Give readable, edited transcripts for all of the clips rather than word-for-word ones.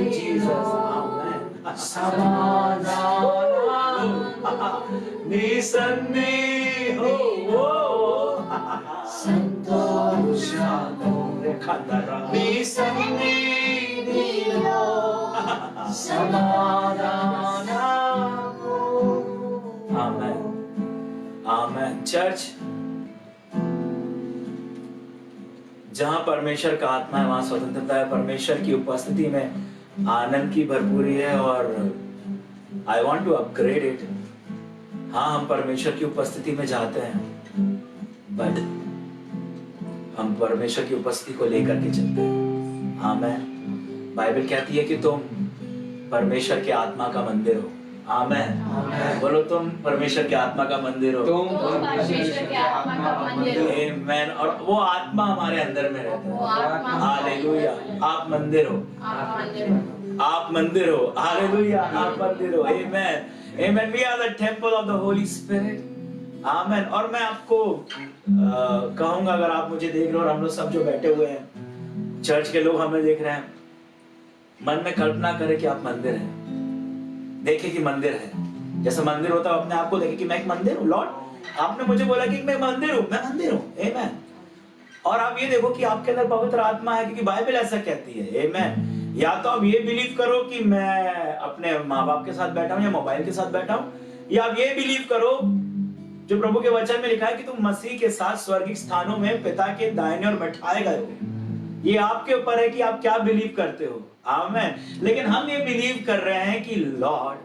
you, Jesus. Amen. Samadhanam nisandeho santosham nisandeho samadhanam. Amen. Amen. Church, जहां परमेश्वर का आत्मा है वहां स्वतंत्रता है, परमेश्वर की उपस्थिति में आनंद की भरपूरी है। और I want to upgrade it. हाँ, हम परमेश्वर की उपस्थिति में जाते हैं, बट हम परमेश्वर की उपस्थिति को लेकर के चलते हैं। आमेन। बाइबल कहती है कि तुम परमेश्वर के आत्मा का मंदिर हो। आमेन। बोलो, तुम परमेश्वर के आत्मा का मंदिर हो। तुम परमेश्वर के आत्मा का मंदिर हो। आमेन। और वो आत्मा हमारे अंदर में रहता है। हालेलुया। आप मंदिर हो। आप मंदिर हो। हालेलुया। आप मंदिर हो। Amen. Amen. We are the temple of the holy spirit. Amen. और मैं आपको कहूंगा, अगर आप मुझे देख रहे हो और हम लोग सब जो बैठे हुए हैं, चर्च के लोग हमें देख रहे हैं, मन में कल्पना करें कि आप मंदिर हैं। देखे कि मंदिर है, जैसे मंदिर होता है, अपने आप को देखे कि मैं एक मंदिर हूँ। लॉर्ड, आपने मुझे बोला कि मैं मंदिर हूँ, मैं मंदिर हूँ। आमेन। और आप ये देखो कि आपके अंदर पवित्र आत्मा है, क्योंकि बाइबल ऐसा कहती है। आमेन। या तो आप ये बिलीव करो कि मैं अपने माँ बाप के साथ बैठा हूँ या मोबाइल के साथ बैठा हूँ, या आप ये बिलीव करो जो प्रभु के वचन में लिखा है कि तुम मसीह के साथ स्वर्गिक स्थानों में पिता के दाहिने और बैठाए गए हो। ये आपके ऊपर है कि आप क्या बिलीव करते हो। आमेन। लेकिन हम ये बिलीव कर रहे हैं कि लॉर्ड,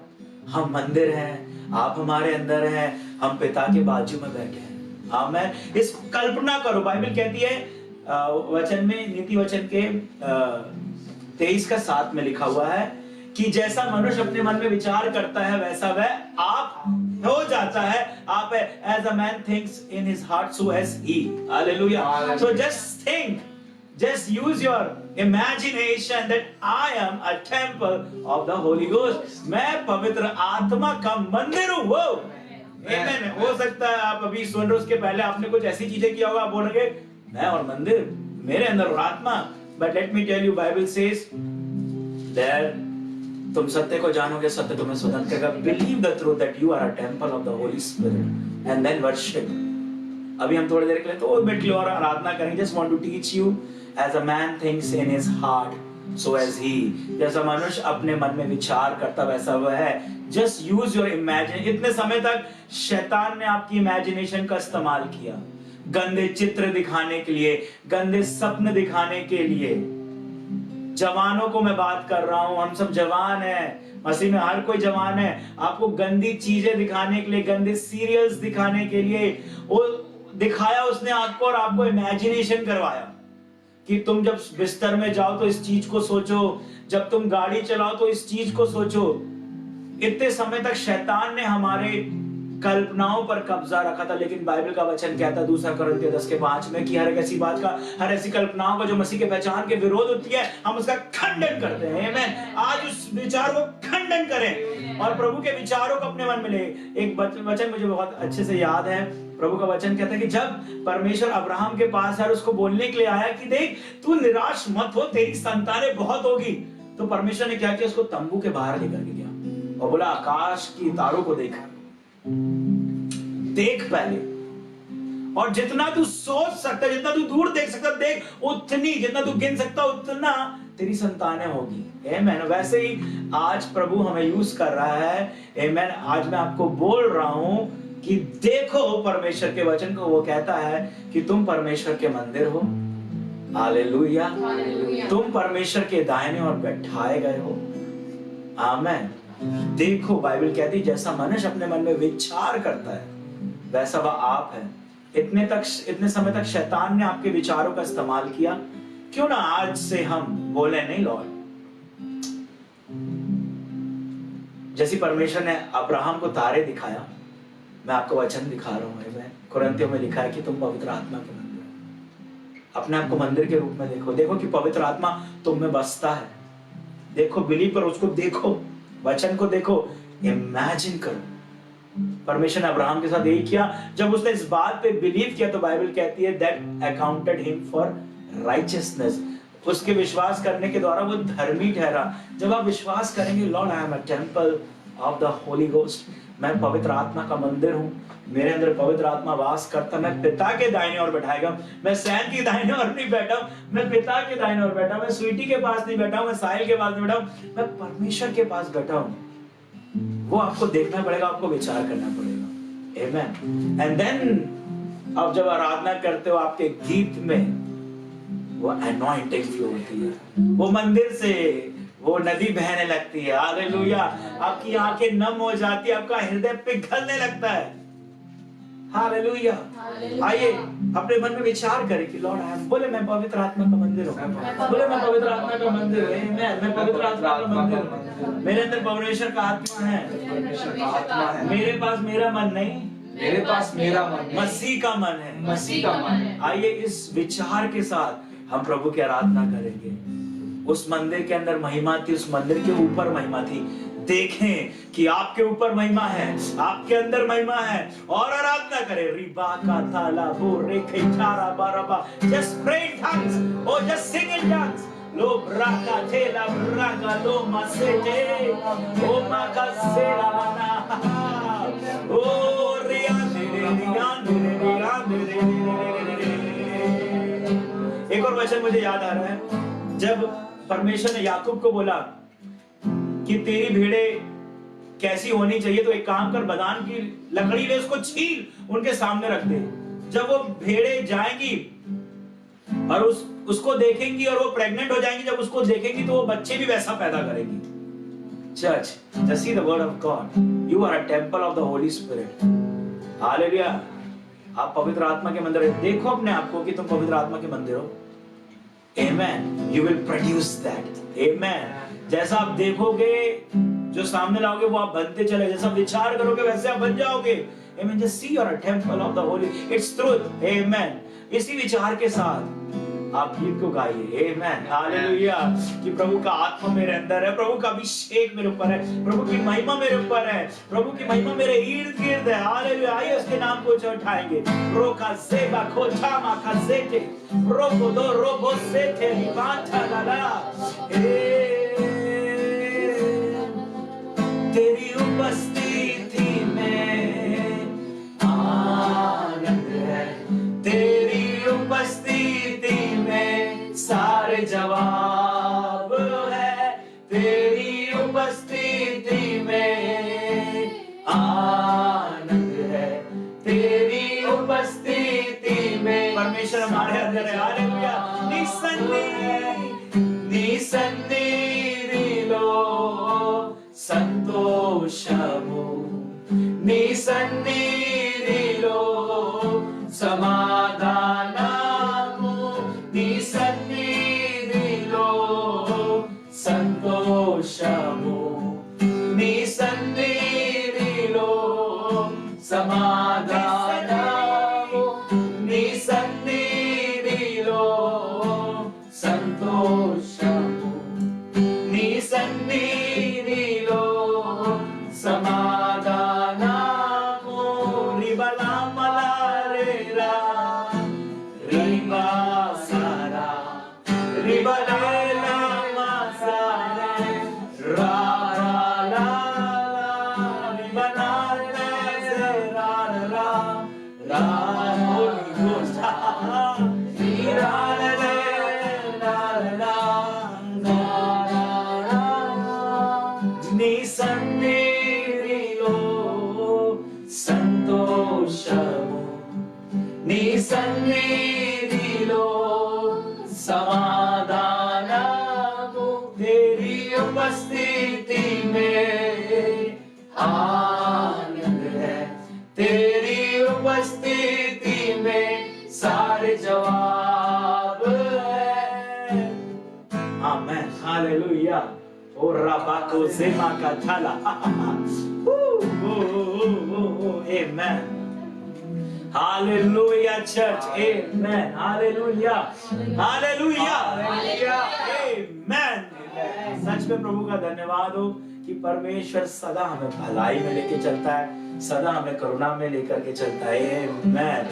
हम मंदिर हैं, आप हमारे अंदर हैं, हम पिता के बाजू में बैठे हैं। आमेन। इस कल्पना करो, बाइबल कहती है वचन में, नीति वचन के 23:7 में लिखा हुआ है कि जैसा मनुष्य अपने मन में विचार करता है वैसा वह आप हो जाता है। आप as a man thinks in his heart, so as he. Hallelujah. So just think, just use your imagination that I am a temple of the Holy Ghost. मैं पवित्र आत्मा का मंदिर हूँ। वो Amen। हो सकता है आप अभी सुन रहे, उसके पहले आपने कुछ ऐसी चीजें किया होगा, आप बोलोगे मैं और मंदिर, मेरे अंदर और आत्मा। But let me tell you, Bible says that तुम सत्य को जानोगे, सत्य तुम्हें स्वतंत्र करेगा। Believe the truth that you are a temple of the Holy Spirit and then worship. अभी हम थोड़ी देर के लिए तो बैठ के और आराधना करेंगे। Just want to teach you, as a man thinks in his heart, so as he. जैसा मनुष्य अपने मन में विचार करता वैसा वह है। Just use your imagination. इतने समय तक शैतान ने आपकी इमेजिनेशन का इस्तेमाल किया, गंदे चित्र दिखाने के लिए, गंदे सपने दिखाने के लिए। जवानों को मैं बात कर रहा हूं, हम सब जवान हैं, मसीह में हर कोई जवान है। आपको गंदी चीजें दिखाने के लिए, गंदे सीरियल्स दिखाने के लिए वो दिखाया उसने आपको, और आपको इमेजिनेशन करवाया कि तुम जब बिस्तर में जाओ तो इस चीज को सोचो, जब तुम गाड़ी चलाओ तो इस चीज को सोचो। इतने समय तक शैतान ने हमारे कल्पनाओं पर कब्जा रखा था, लेकिन बाइबल का वचन कहता है 2 कुरिन्थियों 10:5 में कि हर एक ऐसी बात का, हर ऐसी कल्पनाओं का जो मसीह के पहचान के विरोध होती है, हम उसका खंडन करते हैं। आमीन। आज उस विचार को खंडन करें और प्रभु के विचारों को अपने मन में ले। एक वचन मुझे बहुत अच्छे से याद है, प्रभु का वचन कहता है कि जब परमेश्वर अब्राहम के पास है, उसको बोलने के लिए आया कि देख तू निराश मत हो, तेरी संतानें बहुत होगी, तो परमेश्वर ने क्या किया, उसको तंबू के बाहर लेकर के गया और बोला आकाश की तारों को देख पहले, और जितना तू सोच सकता, जितना तू दूर देख सकता देख, उतनी, जितना तू गिन सकता उतना तेरी संतानें होगी। आमीन। वैसे ही आज प्रभु हमें यूज कर रहा है। आमीन। आज मैं आपको बोल रहा हूं कि देखो परमेश्वर के वचन को, वो कहता है कि तुम परमेश्वर के मंदिर हो। हालेलुया। तुम परमेश्वर के दाहिने और बैठाए गए हो। आमीन। देखो बाइबल कहती है जैसा मनुष्य अपने मन में विचार करता है वैसा वह आप है। इतने समय तक शैतान ने आपके विचारों का इस्तेमाल किया, क्यों ना आज से हम बोले नहीं लॉर्ड, जैसी परमेश्वर ने अब्राहम को तारे दिखाया, मैं आपको वचन दिखा रहा हूं। कुरिन्थियों में लिखा है कि तुम पवित्र आत्मा के मंदिर हो। अपने आप को मंदिर के रूप में देखो, देखो कि पवित्र आत्मा तुम में बसता है। देखो, बिलीव करो, उसको देखो, वचन को देखो, इमेजिन करो। परमेश्वर ने अब्राहम के साथ यही किया। जब उसने इस बात पे बिलीव किया तो बाइबल कहती है that accounted him for righteousness, उसके विश्वास करने के द्वारा वो धर्मी ठहरा। जब आप विश्वास करेंगे Lord I am a temple of the Holi ghost, मैं पवित्र आत्मा का मंदिर हूँ, मेरे अंदर पवित्र आत्मा वास करता, मैं पिता के दाहिने ओर बैठाएगा। मैं सैन की दाहिने ओर नहीं बैठा हूँ, मैं पिता के दाहिने ओर बैठा हूँ, मैं स्वीटी के पास नहीं बैठा हूँ, मैं साहिल के पास नहीं बैठा हूँ, मैं परमेश्वर के पास बैठा हूँ। वो आपको देखना पड़ेगा, आपको विचार करना पड़ेगा। आमेन। एंड देन आप जब आराधना करते हो, आपके गीत में वो एनॉइंटिंग फ्लो होती है, वो मंदिर से वो नदी बहने लगती है। हालेलुया। आपकी आंखें नम हो जाती है, आपका हृदय पिघलने लगता है। हालेलुया। आइए अपने मन में विचार करें कि लॉर्ड आई, बोले मैं पवित्र आत्मा का मंदिर हूँ, बोले मैं पवित्र आत्मा का मंदिर हूँ। मैं पवित्र आत्मा का मंदिर हूँ, मेरे अंदर परमेश्वर का आत्मा है, मेरे पास मेरा मन नहीं, मेरे पास मेरा मन नहीं, मसीह का मन है, मसीह का मन है। आइए इस विचार के साथ हम प्रभु की आराधना करेंगे। उस मंदिर के अंदर महिमा थी, उस मंदिर के ऊपर महिमा थी। देखें कि आपके ऊपर महिमा है, आपके अंदर महिमा है, और आराधना करें। रिबा का ताला बो रे खैठारा बाराबा, just pray in tongues, oh just sing in tongues. लो ब्राका थेला ब्राका लो मासेटे, ओ माका सेला माना, ओ रिया एक और वचन मुझे याद आ रहा है, जब परमेश्वर ने याकूब को बोला कि तेरी भेड़ें कैसी होनी चाहिए, तो एक काम कर, बदान की लकड़ी ले उसको छील, उनके सामने रख दे। जब वो भेड़ें जाएंगी और उसको देखेंगी और वो प्रेग्नेंट हो जाएंगी, जब उसको देखेंगी तो वो बच्चे भी वैसा पैदा करेंगी। Church, just see the word of God. You are a temple of the Holy Spirit. Hallelujah. आप पवित्र आत्मा के मंदिर हैं। देखो अपने आप को कि तुम पवित्र आत्मा के मंदिर हो। Amen. You will produce that. Amen. जैसा आप देखोगे, जो सामने लाओगे, वो आप बनते चले। जैसा विचार करोगे, वैसे आप बन जाओगे। Amen. Just see you're a temple of the Holy. It's truth. Amen. इसी विचार के साथ आप गीत को गाइए। Amen. हालेलुया। कि प्रभु का आत्मा मेरे अंदर है, प्रभु का अभिषेक मेरे ऊपर है, प्रभु की महिमा मेरे ऊपर है, प्रभु की महिमा मेरे इर्द गिर्द है। हालेलुया। आइए उसके नाम को उठाएंगे। रोका सेबा खोचा माका सेटे, रोको दो रोको सेटे लिबांचा लाला। तेरी उपस्थिति में आनंद है, तेरी उपस्थिति में सारे जवाब है, तेरी उपस्थिति में आनंद है, तेरी उपस्थिति में परमेश्वर हमारे अंदर है। हालेलुया। निसन्निधिलो संतोषमु, निसन्निधिलो समाधानमु, निसन्निधिलो संतोषमु, निसन्निधिलो समाधानमु, निसन्निधिलो संतोषमु, निसन्निधिलो समाधानमु। रिबला मलारेरा रिबा सारा, रिबलेला मासारे राला रिबला लेरा रा रा होली गोस्ट निसन्निधिलो संतोषमु, निसन्निधिलो समाधानमु, तेरी उपस्थिति में आनंद है, तेरी उपस्थिति में सारे जवाब है। आमेन। हालेलुया। ओ रबाको ज़ेमा का थाला। Amen. Hallelujah, church. Amen. Hallelujah. Hallelujah. Amen. सच में प्रभु का धन्यवाद हो कि परमेश्वर सदा हमें भलाई में लेके चलता है, सदा हमें करुणा में लेकर के चलता है। Amen.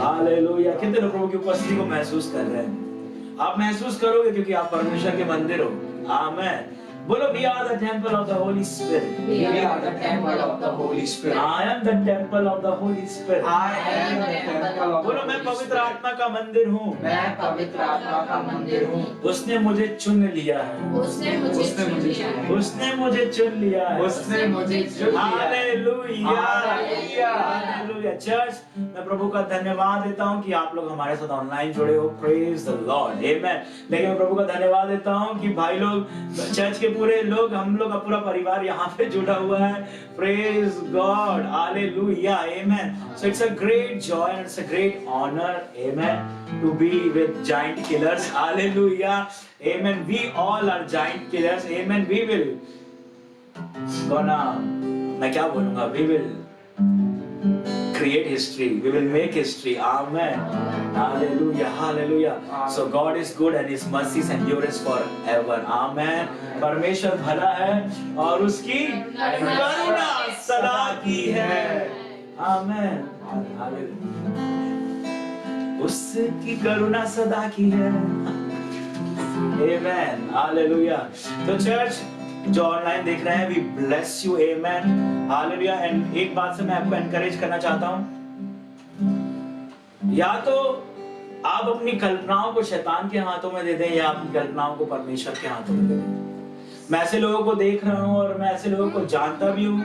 Hallelujah. कितने लोग प्रभु की उपस्थिति को महसूस कर रहे हैं? आप महसूस करोगे क्योंकि आप परमेश्वर के मंदिर हो। आमेन। बोलो, we are the temple of the Holy Spirit. We are the temple of the Holy Spirit. I am the temple of the Holy Spirit. I am the temple of बोलो, the मैं Holy पवित्र Spirit. आत्मा का मंदिर हूँ। मैं पवित्र आत्मा का मंदिर हूँ। उसने मुझे चुन लिया है। उसने मुझे चुन लिया है। उसने मुझे चुन लिया है। उसने मुझे चुन लिया है। Hallelujah, hallelujah. हालेलुया। चर्च, मैं प्रभु का धन्यवाद देता हूँ कि आप लोग हमारे साथ ऑनलाइन जुड़े हो। प्रेज द लॉर्ड, आमेन। लेकिन मैं प्रभु का धन्यवाद देता हूँ कि भाई लोग, चर्च के पूरे लोग, हम लोग का पूरा परिवार यहाँ पे जुड़ा हुआ है। Praise God, hallelujah, amen. So it's a great joy and it's a great honour, amen, to be with giant killers. Hallelujah, amen. We all are giant killers, amen. We will gonna, मैं क्या बोलूँगा, we will create history, we will make history, amen. Hallelujah, hallelujah. So God is good and His mercies endures forever, amen. परमेश्वर भला है और उसकी करुणा सदा की है, amen. Hallelujah. उसकी करुणा सदा की है, आमेन, हालेलुया। तो चर्च जो ऑनलाइन देख रहे हैं, we bless you, amen, hallelujah. And एक बात से मैं आपको एनकरेज करना चाहता हूं, या तो आप अपनी कल्पनाओं को शैतान के हाथों में दे दें या अपनी कल्पनाओं को परमेश्वर के हाथों में दे दें। मैं ऐसे लोगों को देख रहा हूं और मैं ऐसे लोगों को जानता भी हूं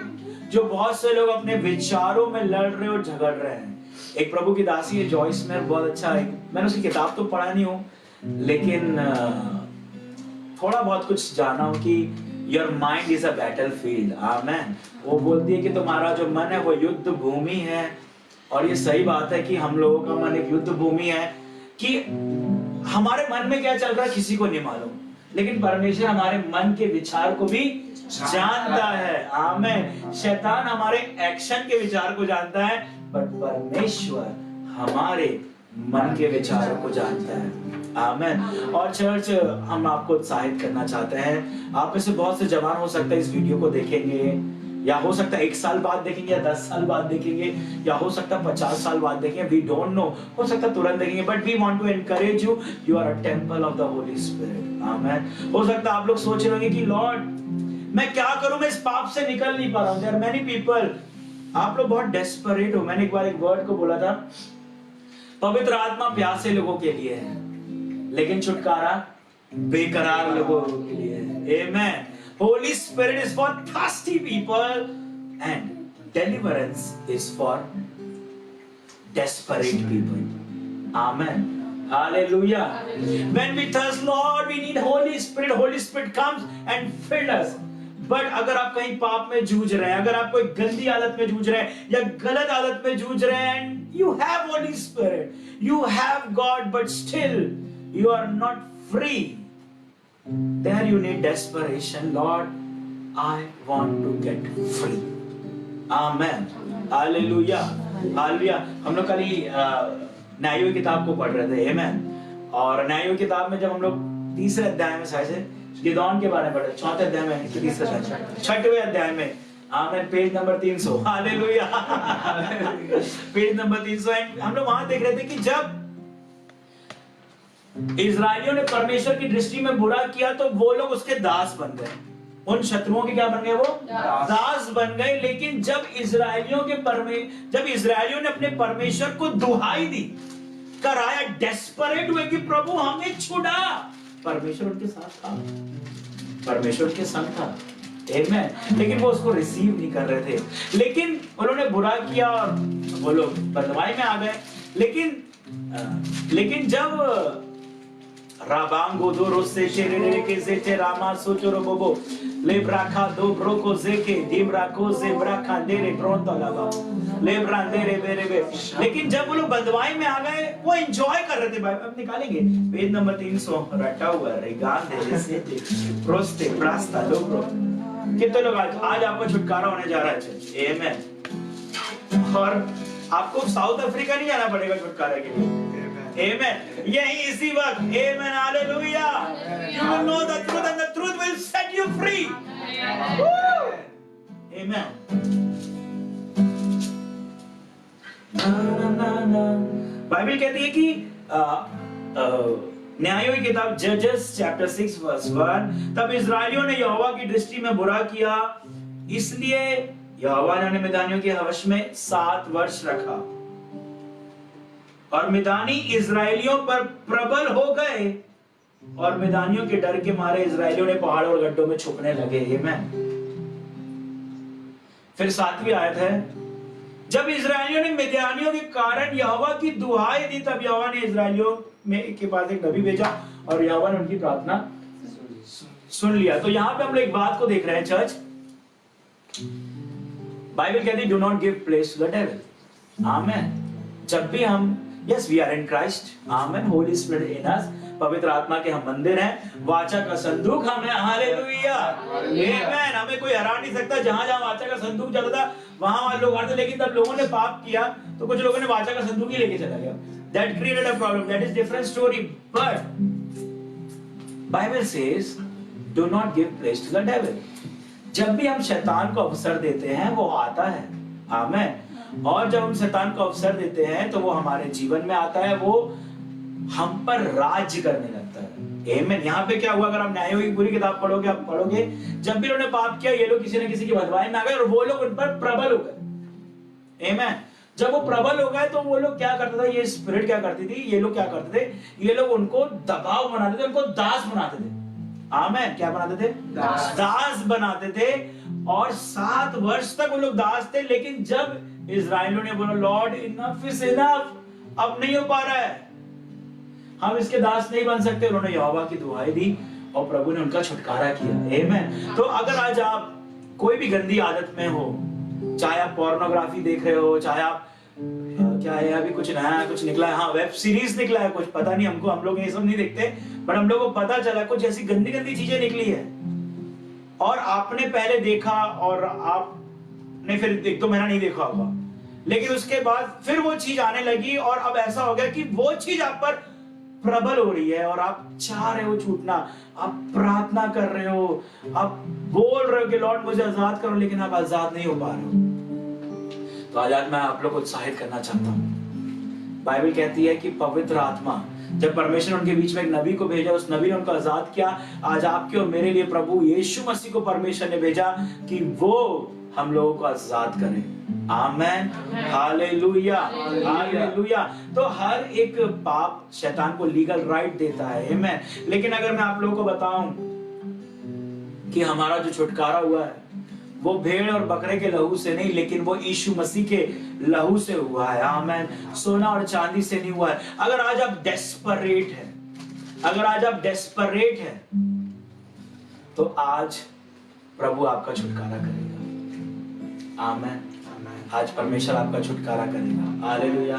जो बहुत से लोग अपने विचारों में लड़ रहे और झगड़ रहे हैं। एक प्रभु की दासी है जॉइस में, बहुत अच्छा है, मैंने उसकी किताब तो पढ़ा नहीं हूँ लेकिन थोड़ा बहुत कुछ जाना हूँ कि your mind is a battlefield, amen. वो बोलती है कि तुम्हारा जो मन है वो युद्ध भूमि है, और ये सही बात है कि हम लोगों का मन एक युद्ध भूमि है, कि हमारे मन में क्या चल रहा है किसी को नहीं मालूम, लेकिन परमेश्वर हमारे मन के विचार को भी जानता है, आमेन। शैतान हमारे एक्शन के विचार को जानता है, बट परमेश्वर हमारे मन के विचारों को जानता है, आमेन। और चर्च, हम आपको उत्साहित करना चाहते हैं। आप में से बहुत से जवान हो सकता है इस वीडियो को देखेंगे, या हो सकता है 1 साल बाद देखेंगे, या 10 साल बाद देखेंगे, या हो सकता है 50 साल बाद देखेंगे, वी डोंट नो, हो सकता है तुरंत देखेंगे, but we want to encourage you, you are a temple of the holy spirit, amen. हो सकता है आप लोग सोच रहे होंगे कि लॉर्ड मैं क्या करूं, मैं इस पाप से निकल नहीं पा रहा हूं। देयर आर मेनी पीपल, आप लोग बहुत डेस्परेट हो। मैंने एक बार एक वर्ड को बोला था, पवित्र आत्मा प्यासे लोगों के लिए है, लेकिन छुटकारा बेकरार लोगों के लिए है, आमेन। Holy Spirit is for thirsty people and deliverance is for desperate people, amen, hallelujah. When we thirst, Lord, we need Holy Spirit. Holy Spirit comes and fills us. But अगर आप कहीं पाप में जूझ रहे हैं, अगर आप कोई गंदी आदत में जूझ रहे हैं या गलत आदत में जूझ रहे हैं, and you have Holy Spirit, you have God, but still you are not free, there you need desperation. Lord, I want to get free, amen, hallelujah, hallelujah. हम लोग कल ही न्यायों की किताब को पढ़ रहे थे, आमेन। और न्यायों की किताब में जब हम लोग 3रे अध्याय में शायद गिदोन के बारे में पढ़े, 4थे अध्याय में, 6वें अध्याय में, amen, page number 300, hallelujah, page number 300। हम लोग वहां देख रहे थे कि जब इजरायलियों ने परमेश्वर की दृष्टि में बुरा किया तो वो लोग उसके दास बन गए, उन शत्रुओं के क्या बन गए, वो दास बन गए। लेकिन जब इजरायलियों ने अपने परमेश्वर को दुहाई दी, कराया, डेस्परेट हुए कि प्रभु हमें छुड़ा, परमेश्वर उनके साथ था, परमेश्वर उनके संग था, आमेन। लेकिन वो उसको रिसीव नहीं कर रहे थे, लेकिन उन्होंने बुरा किया और वो लोग बदमाई में आ गए। लेकिन जब राबांगो दो रोसे चेरे के जेटे रामा सोचोरो बोबो लेब्राखा दो ब्रोको जेके दिब्राको जेब्राखा देरे ब्रोंतो लाबा लेब्रांदेरे बेरे बे। लेकिन जब वो लोग बदवाई में आ गए, वो एंजॉय कर रहे थे। भाई अब निकालेंगे पेज नंबर 300, रटा हुआ रेगान दे से प्रोस्ते प्रास्ता लोब्रो। कितने लोग आज आपको छुटकारा होने जा रहा है, आमेन। और आपको साउथ अफ्रीका नहीं जाना पड़ेगा छुटकारे के लिए, आमेन। यही इसी वक्त, आमेन, hallelujah. You will know the truth and the truth will set you free, amen. Bible कहती है कि न्यायों की किताब जजेस चैप्टर 6 वर्स 1, तब इजरायलियों ने यहोवा की दृष्टि में बुरा किया, इसलिए यहोवा ने मिदानियों के हवश में 7 वर्ष रखा और मिदानी इजरायलियों पर प्रबल हो गए और मिदानियों के डर के मारे इजरायलियों ने पहाड़ और गड्ढों में छुपने लगे। आमीन। फिर 7वीं आयत है, जब इजरायलियों ने मिद्यानियों के कारण यहोवा की दुहाई दी, तब यहोवा ने इजरायलियों में के पास एक नबी भेजा और यहोवा ने उनकी प्रार्थना सुन लिया। तो यहां पे हम लोग एक बात को देख रहे हैं चर्च, बाइबल कहती है do not give place to the devil. Amen. जब भी हम yes we are in Christ, amen, holy spirit in us, पवित्र आत्मा के हम मंदिर हैं, वाचा का संदूक हमें, हालेलुया, आमेन। हमें कोई हरा नहीं सकता। जहां जहां वाचा का संदूक चलता था वहां लोग आते, लेकिन तब लोगों ने पाप किया तो कुछ लोगों ने वाचा का संदूक ही लेके चला गया। That created a problem. That is different story. But Bible says, do not give place to the devil. जब भी हम शैतान को अवसर देते हैं वो आता है। आमीन। और जब हम शैतान को अवसर देते हैं तो वो हमारे जीवन में आता है, वो हम पर राज्य करने लगता है। आमीन। यहाँ पे क्या हुआ, अगर आप न्यायों की पूरी किताब पढ़ोगे, आप पढ़ोगे जब भी उन्होंने पाप किया ये लोग किसी न किसी की बदवाई में आ गए और वो लोग उन पर प्रबल हो गए। आमीन। जब वो प्रबल हो गए तो वो लोग क्या करता था, ये स्पिरिट क्या करती थी, ये लोग क्या करते थे, ये लोग उनको दबाव बनाते थे, उनको दास बनाते थे। आमीन। क्या बनाते थे? दास बनाते थे। और 7 वर्ष तक वो लोग दास थे। लेकिन जब इजरायलियों ने बोला लॉर्ड इनफ इज इनफ, अब नहीं हो पा रहा है, हम इसके दास नहीं बन सकते, उन्होंने यहोवा की दुहाई दी और प्रभु ने उनका छुटकारा किया। आमीन। तो अगर आज आप कोई भी गंदी आदत में हो, चाहे आप पोर्नोग्राफी देख रहे हो, चाहे आप क्या है अभी कुछ नया कुछ निकला है, हाँ वेब सीरीज निकला है, कुछ पता नहीं हमको, हम लोग ये सब नहीं देखते, बट हम लोग को पता चला कुछ ऐसी गंदी गंदी चीजें निकली है और आपने पहले देखा और आपने फिर 1-2 महीना नहीं देखा होगा, लेकिन उसके बाद फिर वो चीज आने लगी और अब ऐसा हो गया कि वो चीज आप पर प्रबल हो रही है और आप चाह रहे हो छूटना, आप प्रार्थना कर रहे हो, आप बोल रहे हो कि लॉर्ड मुझे आजाद करो, लेकिन आप आजाद नहीं हो पा रहे हो। तो आज मैं आप लोग को उत्साहित करना चाहता हूँ। बाइबल कहती है कि पवित्र आत्मा, जब परमेश्वर उनके बीच में एक नबी को भेजा, उस नबी ने उनको आजाद किया। आज आपके और मेरे लिए प्रभु यीशु मसीह को परमेश्वर ने भेजा कि वो हम लोगों को आजाद करे। आमेन। Hallelujah, hallelujah. तो हर एक पाप शैतान को लीगल राइट देता है। आमेन। लेकिन अगर मैं आप लोगों को बताऊं कि हमारा जो छुटकारा हुआ है वो भेड़ और बकरे के लहू से नहीं, लेकिन वो यीशु मसीह के लहू से हुआ है। आमेन। सोना और चांदी से नहीं हुआ है। अगर आज आप डेस्परेट हैं, अगर आज आप डेस्परेट हैं, तो आज प्रभु आपका छुटकारा करेगा। आमेन। आज परमेश्वर आपका छुटकारा करेगा। हालेलुया।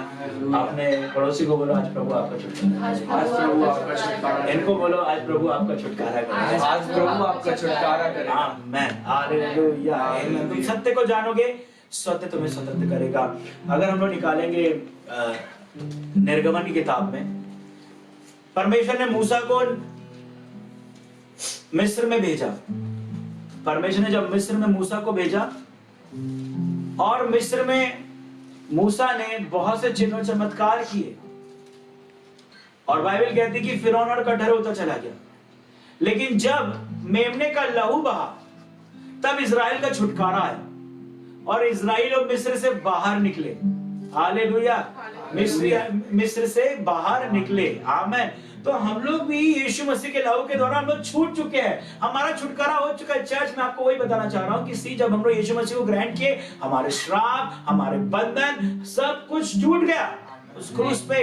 आपने पड़ोसी को बोलो आज प्रभु आपका छुटकारा, आज प्रभु आपका छुटकारा, इनको बोलो आज प्रभु आपका छुटकारा करेगा, आज प्रभु आपका छुटकारा करेगा। आमेन। हालेलुया। आमेन। तुम सत्य को जानोगे, सत्य तुम्हें स्वतंत्र करेगा। अगर हम लोग निकालेंगे निर्गमन की किताब में, परमेश्वर ने मूसा को मिस्र में भेजा। परमेश्वर ने जब मिस्र में मूसा को भेजा और मिस्र में मूसा ने बहुत से चिन्ह और चमत्कार किए और बाइबल कहती कि फिरौन और कठहर होता चला गया। लेकिन जब मेमने का लहू बहा तब इजराइल का छुटकारा आया और इजराइल और मिस्र से बाहर निकले। हालेलुया। मिस्र से बाहर निकले। आमेन। तो हम लोग भी यीशु मसीह के लहू के द्वारा हम लोग छूट चुके हैं, हमारा छुटकारा हो चुका है। चर्च में आपको वही बताना चाह रहा हूं कि जब हम लोग यीशु मसीह को ग्रहण किए, हमारे श्राप, हमारे बंधन सब कुछ छूट गया उस क्रूस पे।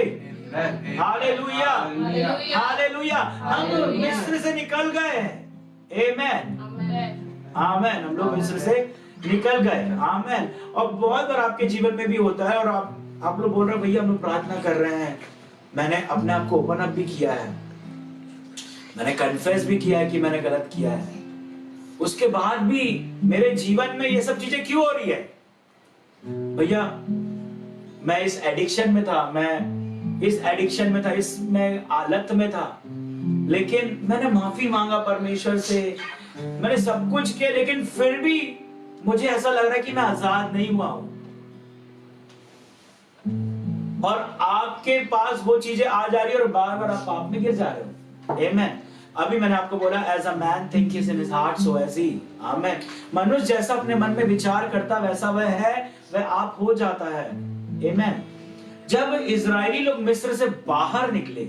Hallelujah, hallelujah. हम मिस्र से निकल गए हैं। आमेन, आमेन। हम लोग मिस्र से निकल गए। आमेन। और बहुत बार आपके जीवन में भी होता है और आप लोग बोल रहे हो भैया हम लोग प्रार्थना कर रहे हैं, मैंने अपने आप को ओपन अप भी किया है, मैंने कन्फेस भी किया है कि मैंने गलत किया है, उसके बाद भी मेरे जीवन में ये सब चीजें क्यों हो रही है? भैया मैं इस एडिक्शन में था, मैं इस एडिक्शन में था, इसमें आलत में था, लेकिन मैंने माफी मांगा परमेश्वर से, मैंने सब कुछ किया, लेकिन फिर भी मुझे ऐसा लग रहा है कि मैं आजाद नहीं हुआ हूं। और आपके पास वो चीजें आ जा रही है और बार बार आप पाप में गिर जा रहे हो। आमेन। अभी मैंने आपको बोला as a man thinks in his heart so as he. Amen. मनुष्य जैसा अपने मन में विचार करता वैसा वह है, वह आप हो जाता है। आमेन। जब इजरायली लोग मिस्र से बाहर निकले,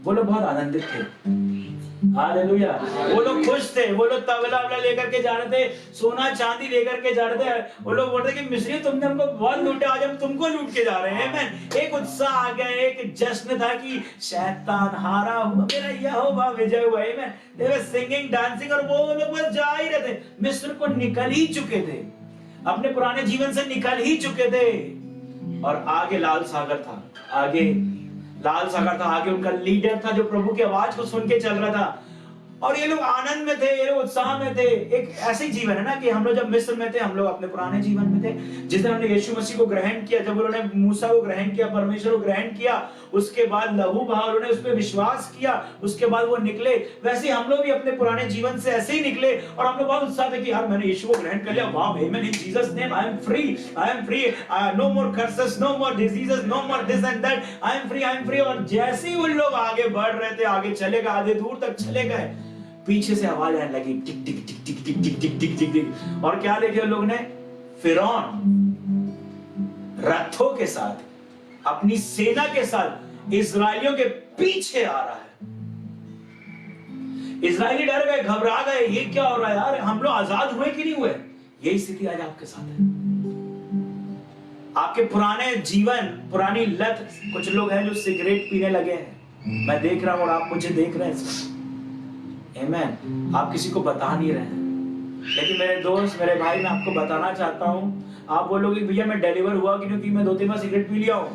वो लोग बहुत आनंदित थे। हालेलुया। वो लोग खुश थे, वो लोग तबला वबला लेकर के जा रहे थे, सोना चांदी लेकर के जा रहे थे। वो लोग बोलते कि मिस्री तुमने हमको बहुत लूटा, आज हम तुमको लूट के जा रहे हैं। आमीन। एक उत्साह आ गया, एक जश्न था कि शैतान हारा हुआ, मेरा यहोवा विजय हुआ। आमीन। दे वर सिंगिंग, डांसिंग, और वो लोग बस जा ही रहे थे। मिस्र को निकल ही चुके थे, अपने पुराने जीवन से निकल ही चुके थे। और आगे लाल सागर था, आगे लाल सागर था, आगे उनका लीडर था जो प्रभु की आवाज को सुन के चल रहा था। और ये लोग आनंद में थे, ये लोग उत्साह में थे। एक ऐसे जीवन है ना कि हम लोग जब मिस्र में थे, हम लोग अपने पुराने जीवन में थे। जिस दिन हमने यीशु मसीह को ग्रहण किया, जब उन्होंने मूसा को ग्रहण किया, परमेश्वर को ग्रहण किया, उसके बाद लहू बहा, उन्होंने उस पर विश्वास किया, उसके बाद वो निकले। वैसे हम लोग भी अपने पुराने जीवन से ऐसे ही निकले। और हम लोग बहुत उत्साह थे कि यार मैंने यीशु को ग्रहण कर लिया, वाह amen, in Jesus name I am free, I am free, no more curses, no more diseases, no more this and that, I am free, I am free. और जैसे ही उन लोग आगे बढ़ रहे थे, आगे चले गए, आधे दूर तक चले गए, पीछे से आवाज आने लगी, टिक टिक टिक टिक टिक टिक टिक टिक टिक टिक। और क्या देखे उन लोग ने? फिरौन रथों के साथ, अपनी सेना के साथ इजरायलियों के पीछे आ रहा है। इजरायली डर गए, घबरा गए, ये क्या हो रहा है यार, हम लोग आजाद हुए कि नहीं हुए? यही स्थिति आज आपके साथ है। आपके पुराने जीवन, पुरानी लत, कुछ लोग हैं जो सिगरेट पीने लगे हैं, मैं देख रहा हूं और आप मुझे देख रहे हैं। आमेन। आप किसी को बता नहीं रहे हैं, लेकिन मेरे दोस्त, मेरे भाई, मैं आपको बताना चाहता हूं। आप बोलोगे भैया मैं डिलीवर हुआ क्योंकि मैं 2-3 बार सिगरेट पी लिया हूं।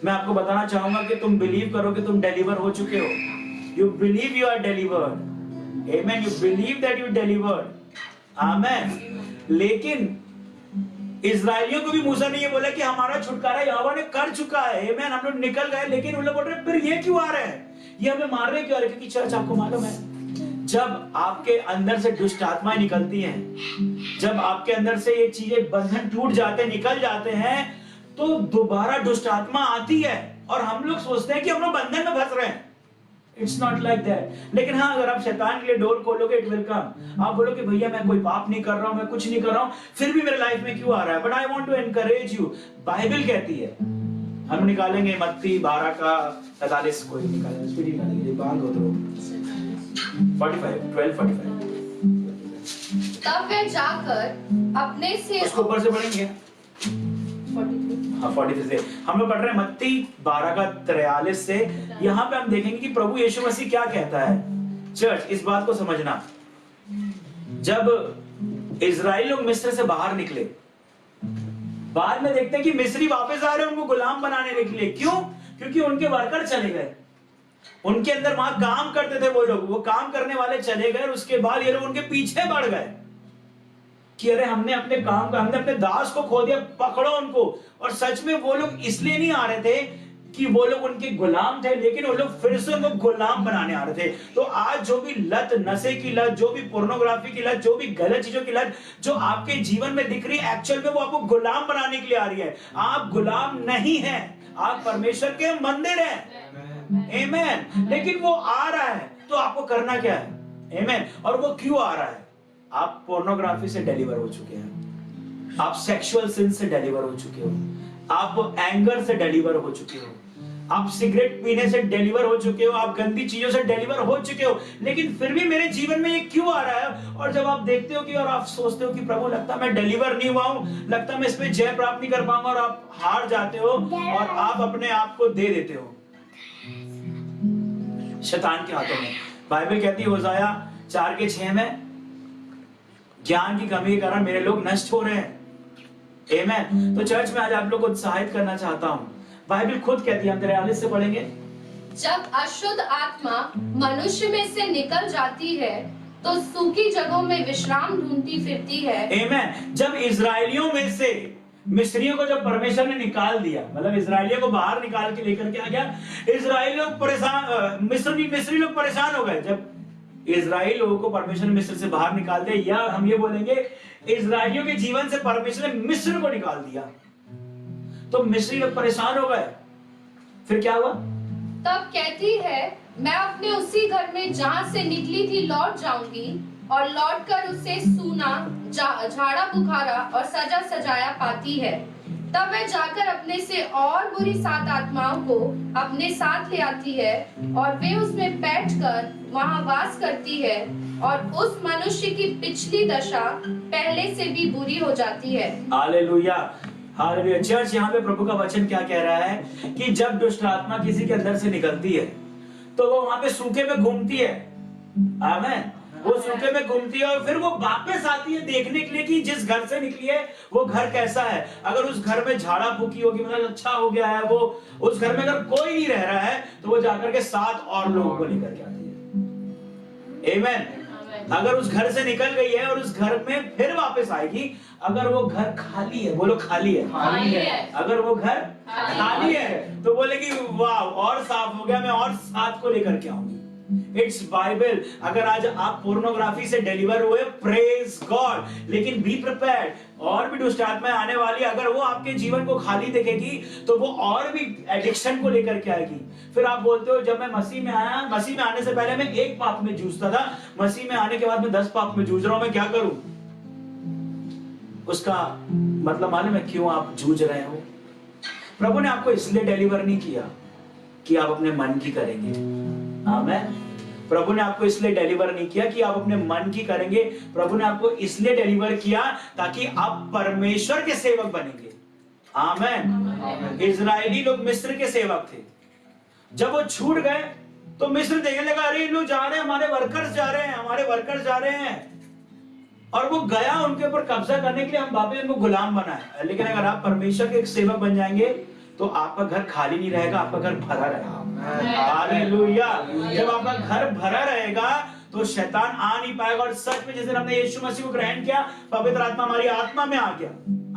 मैं आपको बताना चाहूंगा कि तुम बिलीव करो कि तुम डिलीवर हो चुके हो। You believe you are delivered. Amen. You believe that you delivered. Amen. लेकिन इजरायलियों को भी मूसा ने ये बोला कि हमारा छुटकारा यहोवा ने कर चुका है। आमेन। हम लोग निकल गए, लेकिन उन लोग बोल रहे फिर ये क्यों आ रहे हैं, ये हमें मार रहे क्यों आ रहे? क्योंकि चर्च, आपको मालूम है, जब आपके अंदर से दुष्ट आत्माएं निकलती हैं, जब आपके अंदर से ये चीजें, बंधन टूट जाते, निकल जाते हैं, तो दोबारा दुष्ट आत्मा आती है और हम लोग सोचते हैं कि हम लोग बंधन में फंस रहे हैं। It's not like that. लेकिन हाँ, अगर आप शैतान के लिए डोर खोलोगे, इट विल कम। आप बोलोगे भैया मैं कोई पाप नहीं कर रहा हूं, मैं कुछ नहीं कर रहा हूं, फिर भी मेरे लाइफ में क्यों आ रहा है? But I want to encourage you. Bible कहती है, हम निकालेंगे मत्ती 12 का 43, कोई निकालेंगे, स्पीड निकालेंगे, बांध दो तो 12:45। तब वे जाकर अपने से उसको ऊपर से पढ़ेंगे। 43 से हम लोग पढ़ रहे हैं मत्ती 12 का 43 से। यहाँ पे हम देखेंगे कि प्रभु यीशु मसीह क्या कहता है। चर्च, इस बात को समझना, जब इजराइल लोग मिस्र से बाहर निकले, बाद में देखते हैं कि मिस्री वापस आ रहे हैं उनको गुलाम बनाने के लिए। क्यों? क्योंकि उनके वर्कर चले गए, उनके अंदर वहां काम करते थे वो लोग, वो काम करने वाले चले गए। उसके बाद ये लोग उनके पीछे बढ़ गए कि अरे हमने अपने काम का, हमने अपने दास को खो दिया, पकड़ो उनको। और सच में वो लोग इसलिए नहीं आ रहे थे कि वो लोग उनके गुलाम थे, लेकिन वो लोग फिर से उनको गुलाम बनाने आ रहे थे। तो आज जो भी लत, नशे की लत, जो भी पोर्नोग्राफी की लत, जो भी गलत चीजों की लत जो आपके जीवन में दिख रही है, एक्चुअल में वो आपको गुलाम बनाने के लिए आ रही है। आप गुलाम नहीं हैं, आप परमेश्वर के मंदिर हैं। आमेन। लेकिन वो आ रहा है तो आपको करना क्या है? आमेन। और वो क्यों आ रहा है? आप पोर्नोग्राफी से डिलीवर हो चुके हैं, आप सेक्सुअल सिन से डिलीवर हो चुके हो, आप एंगर से डिलीवर हो चुके हो, आप सिगरेट पीने से डिलीवर हो चुके हो, आप गंदी चीजों से डिलीवर हो चुके हो। लेकिन फिर भी मेरे जीवन में ये क्यों आ रहा है? और जब आप देखते हो कि, और आप सोचते हो कि प्रभु लगता मैं डिलीवर नहीं हुआ हूं, लगता मैं इसमें जय प्राप्त नहीं कर पाऊंगा, और आप हार जाते हो और आप अपने आप को दे देते हो शैतान के हाथों में। बाइबल कहती है होशाया 4:6 में, ज्ञान की कमी के कारण मेरे लोग नष्ट हो रहे हैं। आमेन। तो चर्च में आज आप लोग को उत्साहित करना चाहता हूं। बाइबल खुद कहती है, हम 43 से पढ़ेंगे, जब अशुद्ध आत्मा मनुष्य में से निकल जाती है तो सूखी जगहों में विश्राम ढूंढती फिरती है। आमेन। जब इजरायलियों में से मिस्रियों को जब परमेश्वर ने निकाल दिया, मतलब इजरायलियों को बाहर निकाल के लेकर के आ गया, इजरायली लोग परेशान, मिस्री लोग परेशान हो गए। जब इजराइल लोगों को परमेश्वर ने मिस्र से बाहर निकाल दिया, या हम ये बोलेंगे इजरायलियों के जीवन से परमेश्वर ने मिस्र को निकाल दिया, तो मिस्री लोग परेशान हो गए। फिर क्या हुआ? तब कहती है, मैं अपने उसी घर में जहाँ से निकली थी लौट जाऊंगी, और लौटकर उसे सूना, झाड़ा बुखारा और सजा सजाया पाती है। तब वह जाकर अपने से और बुरी 7 आत्माओं को अपने साथ ले आती है, और वे उसमें बैठकर वहां वास करती है, और उस मनुष्य की पिछली दशा पहले से भी बुरी हो जाती है। Hallelujah, hallelujah. चर्च, यहाँ पे प्रभु का वचन क्या कह रहा है कि जब दुष्ट आत्मा किसी के अंदर से निकलती है तो वो वहां पे सूखे में घूमती है। आमीन। वो सूखे में घूमती है और फिर वो वापस आती है देखने के लिए कि जिस घर से निकली है वो घर कैसा है। अगर उस घर में झाड़ा फूकी होगी, मतलब अच्छा हो गया है, वो उस घर में अगर कोई नहीं रह रहा है तो वो जाकर के 7 और लोगों को लेकर के आती है। आमीन। अगर उस घर से निकल गई है और उस घर में फिर वापस आएगी, अगर वो घर खाली है, बोलो खाली है, खाली है। अगर वो घर खाली है तो बोलेगी वाह और साफ हो गया, मैं और 7 को लेकर के आऊंगी। It's Bible. अगर आज आप पोर्नोग्राफी से डिलीवर हुए, प्रेज गॉड, लेकिन बी प्रिपेयर्ड, और भी दुष्ट आत्माएं आने वाली। अगर वो आपके जीवन को खाली देखेगी तो वो और भी एडिक्शन को लेकर के आएगी। फिर आप बोलते हो जब मैं मसीह में आया, मसीह में आने से पहले मैं 1 पाप में जूझता था, मसीह में आने के बाद मैं 10 पाप में जूझ रहा हूं, मैं क्या करूं? उसका मतलब मालूम है क्यों आप जूझ रहे हो? प्रभु ने आपको इसलिए डिलीवर नहीं किया कि आप अपने मन की करेंगे। आमीन। प्रभु ने आपको इसलिए डिलीवर नहीं किया कि आप अपने मन की करेंगे। प्रभु ने आपको इसलिए डिलीवर किया ताकि आप परमेश्वर के सेवक बनेंगे। आमीन। इजरायली लोग मिस्र के सेवक थे। जब वो छूट गए तो मिस्र देखने लगा, अरे लोग जा रहे हैं, हमारे वर्कर्स जा रहे हैं, हमारे वर्कर्स जा रहे हैं, और वो गया उनके ऊपर कब्जा करने के लिए। हम वापस उनको गुलाम बनाए। लेकिन अगर आप परमेश्वर के एक सेवक बन जाएंगे तो आपका घर खाली नहीं रहेगा, आपका घर भरा रहेगा। हालेलुया। जब आपका घर भरा रहेगा तो शैतान आ नहीं पाएगा। और सच में जैसे हमने यीशु मसीह को ग्रहण किया, पवित्र आत्मा हमारी आत्मा में आ गया।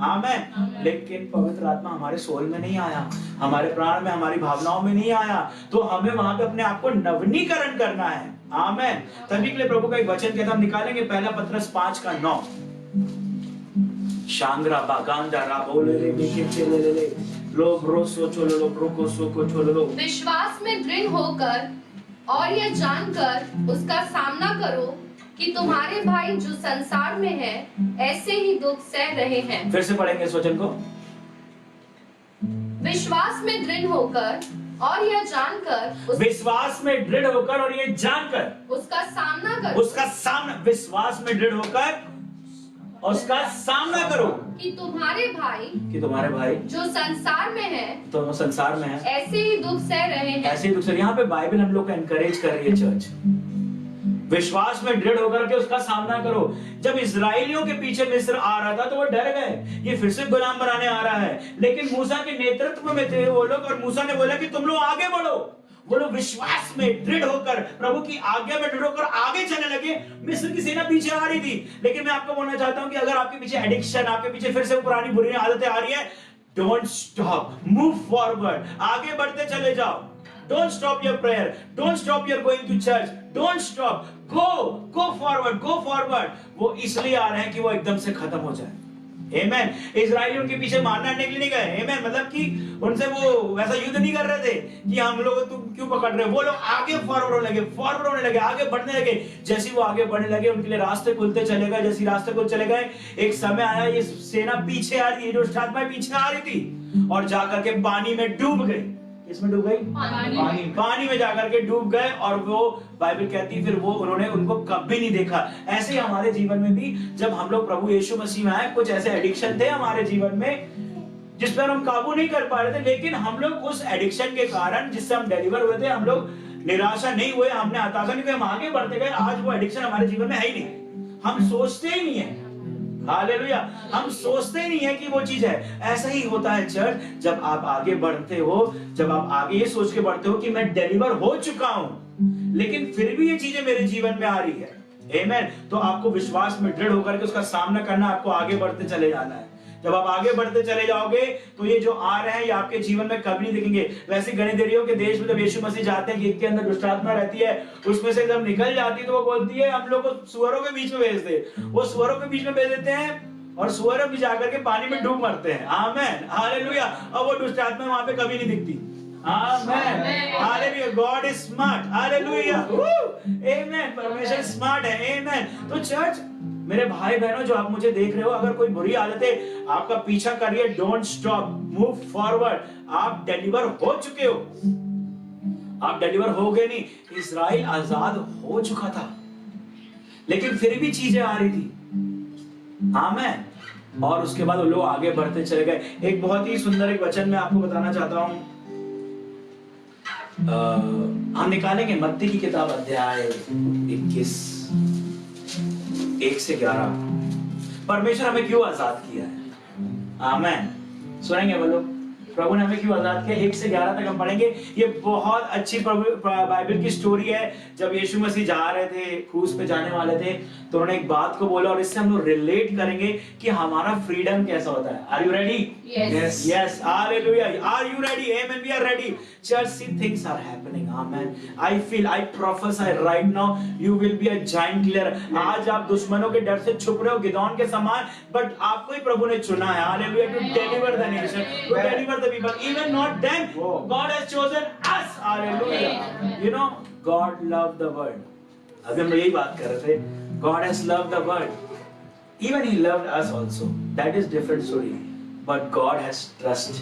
आमीन। लेकिन पवित्र आत्मा हमारे सोल में नहीं आया, हमारे प्राण में, हमारी भावनाओं में नहीं आया। तो हमें वहां पे अपने आप को नवीनीकरण करना है। आमीन। तभी के लिए प्रभु का एक वचन कहता हम निकालेंगे, पहला पत्रस 5:9। शांग्रा बागांदा राबोले ले ले लो ब्रो सोचो लो ब्रो को सोको चलो लो। विश्वास में दृढ़ होकर और यह जानकर उसका सामना करो कि तुम्हारे भाई जो संसार में है ऐसे ही दुख सह रहे हैं। फिर से पढ़ेंगे इस वचन को। विश्वास में दृढ़ होकर और यह जानकर विश्वास में दृढ़ होकर और ये जानकर उसका सामना करो। उसका सामना, विश्वास में दृढ़ होकर उसका सामना करो कि तुम्हारे भाई जो संसार में है, तो संसार में है, ऐसे ही दुख सह रहे हैं। ऐसे ही दुख सह। यहाँ पे बाइबल हम लोग को एनकरेज कर रही है चर्च, विश्वास में दृढ़ होकर के उसका सामना करो। जब इजरायलियों के पीछे मिस्र आ रहा था तो वो डर गए, ये फिर से गुलाम बनाने आ रहा है। लेकिन मूसा के नेतृत्व में थे वो लोग, और मूसा ने बोला कि तुम लोग आगे बढ़ो। वो लोग विश्वास में दृढ़ होकर, प्रभु की आज्ञा में दृढ़ होकर आगे चलने लगे। मिस्र की सेना पीछे आ रही थी। लेकिन मैं आपको बोलना चाहता हूं कि अगर आपके पीछे एडिक्शन, आपके पीछे फिर से पुरानी बुरी आदतें आ रही है, डोंट स्टॉप, मूव फॉरवर्ड, आगे बढ़ते चले जाओ। Don't stop your prayer. Don't stop your going to church. Don't stop. Go forward. Go forward. वो इसलिए आ रहे हैं कि वो एकदम से खत्म हो जाए। Amen. इजराइली उनके पीछे मारना के लिए नहीं गए। Amen. मतलब कि उनसे वो वैसा युद्ध नहीं कर रहे थे कि हम लोग तुम क्यों पकड़ रहे हो। वो लोग आगे फॉरवर्ड होने लगे, आगे बढ़ने लगे। जैसे वो आगे बढ़ने लगे उनके लिए रास्ते खुलते चले गए। जैसे रास्ते खुलते चले गए, एक समय आया ये सेना पीछे आ रही, जो आत्मा पीछे आ रही थी, और जाकर के पानी में डूब गई। इसमें डूब गई, पानी में जाकर के डूब गए। और वो बाइबल कहती फिर वो उन्होंने उनको कभी नहीं देखा। ऐसे ही हमारे जीवन में भी जब हम लोग प्रभु यीशु मसीह में आए, कुछ ऐसे एडिक्शन थे हमारे जीवन में जिस पर हम काबू नहीं कर पा रहे थे। लेकिन हम लोग उस एडिक्शन के कारण जिससे हम डिलीवर हुए थे, हम लोग निराशा नहीं हुए, हमने हताशा नहीं हुई, हम आगे बढ़ते गए। आज वो एडिक्शन हमारे जीवन में है ही नहीं, हम सोचते ही नहीं है। हालेलुया। हम सोचते ही नहीं है कि वो चीज है। ऐसा ही होता है चर्च, जब आप आगे बढ़ते हो, जब आप आगे ये सोच के बढ़ते हो कि मैं डिलीवर हो चुका हूं, लेकिन फिर भी ये चीजें मेरे जीवन में आ रही है। आमीन। तो आपको विश्वास में दृढ़ होकर के उसका सामना करना, आपको आगे बढ़ते चले जाना है। जब आप आगे बढ़ते चले जाओगे तो ये जो आ रहे हैं ये आपके जीवन में कभी नहीं दिखेंगे। वैसे गणिदेरियों के देश में जब यीशु मसीह जाते हैं, जिनके अंदर दुष्ट आत्मा रहती है, उसमें से जब निकल जाती है तो वो बोलती है हम लोग को सुअरों के बीच में भेज दे। वो सुअरों के बीच में भेज देते हैं और सुअर भी जाकर के पानी में डूब मरते हैं। Amen, hallelujah. और वो दुष्ट आत्मा वहां पे कभी नहीं दिखती। Amen, hallelujah. God is smart, hallelujah, amen. परमेश्वर स्मार्ट है, आमेन। तो चर्च, मेरे भाई बहनों जो आप मुझे देख रहे हो, अगर कोई बुरी आदत है आपका पीछा करिए, डोंट स्टॉप, मूव फॉरवर्ड। आप डिलीवर हो चुके हो, आप डिलीवर हो गए नहीं। इस्राएल आजाद हो चुका था, लेकिन फिर भी चीजें आ रही थी। आमेन। और उसके बाद वो लोग आगे बढ़ते चले गए। एक बहुत ही सुंदर एक वचन मैं आपको बताना चाहता हूं। हम निकालेंगे मत्ती की किताब अध्याय 21 1 से 11। परमेश्वर हमें क्यों आजाद किया है? आमेन। सुनेंगे बोलो, प्रभु ने हमें क्यों आजाद किया? 1 से 11 तक हम पढ़ेंगे। ये बहुत अच्छी बाइबल की स्टोरी है। जब यीशु मसीह जा रहे थे, क्रूस पे जाने वाले थे, तो उन्होंने एक बात को बोला, और इससे हम लोग रिलेट करेंगे कि हमारा फ्रीडम कैसा होता है। Are you ready? Yes. Yes, hallelujah. Are you ready? Amen. We are ready. Church, see, things are happening. Amen. I prophesy right now, you will be a giant killer. आज आप दुश्मनों के डर से छुप रहे हो, गिदोन के समान, but आपको ही प्रभु ने चुना है, hallelujah, to deliver the nation, to deliver the people. Even not them, God has chosen us, hallelujah. You know, God loved the world. अभी हम यही बात कर रहे थे. God has loved the world. Even He loved us also. That is different story. But God has trust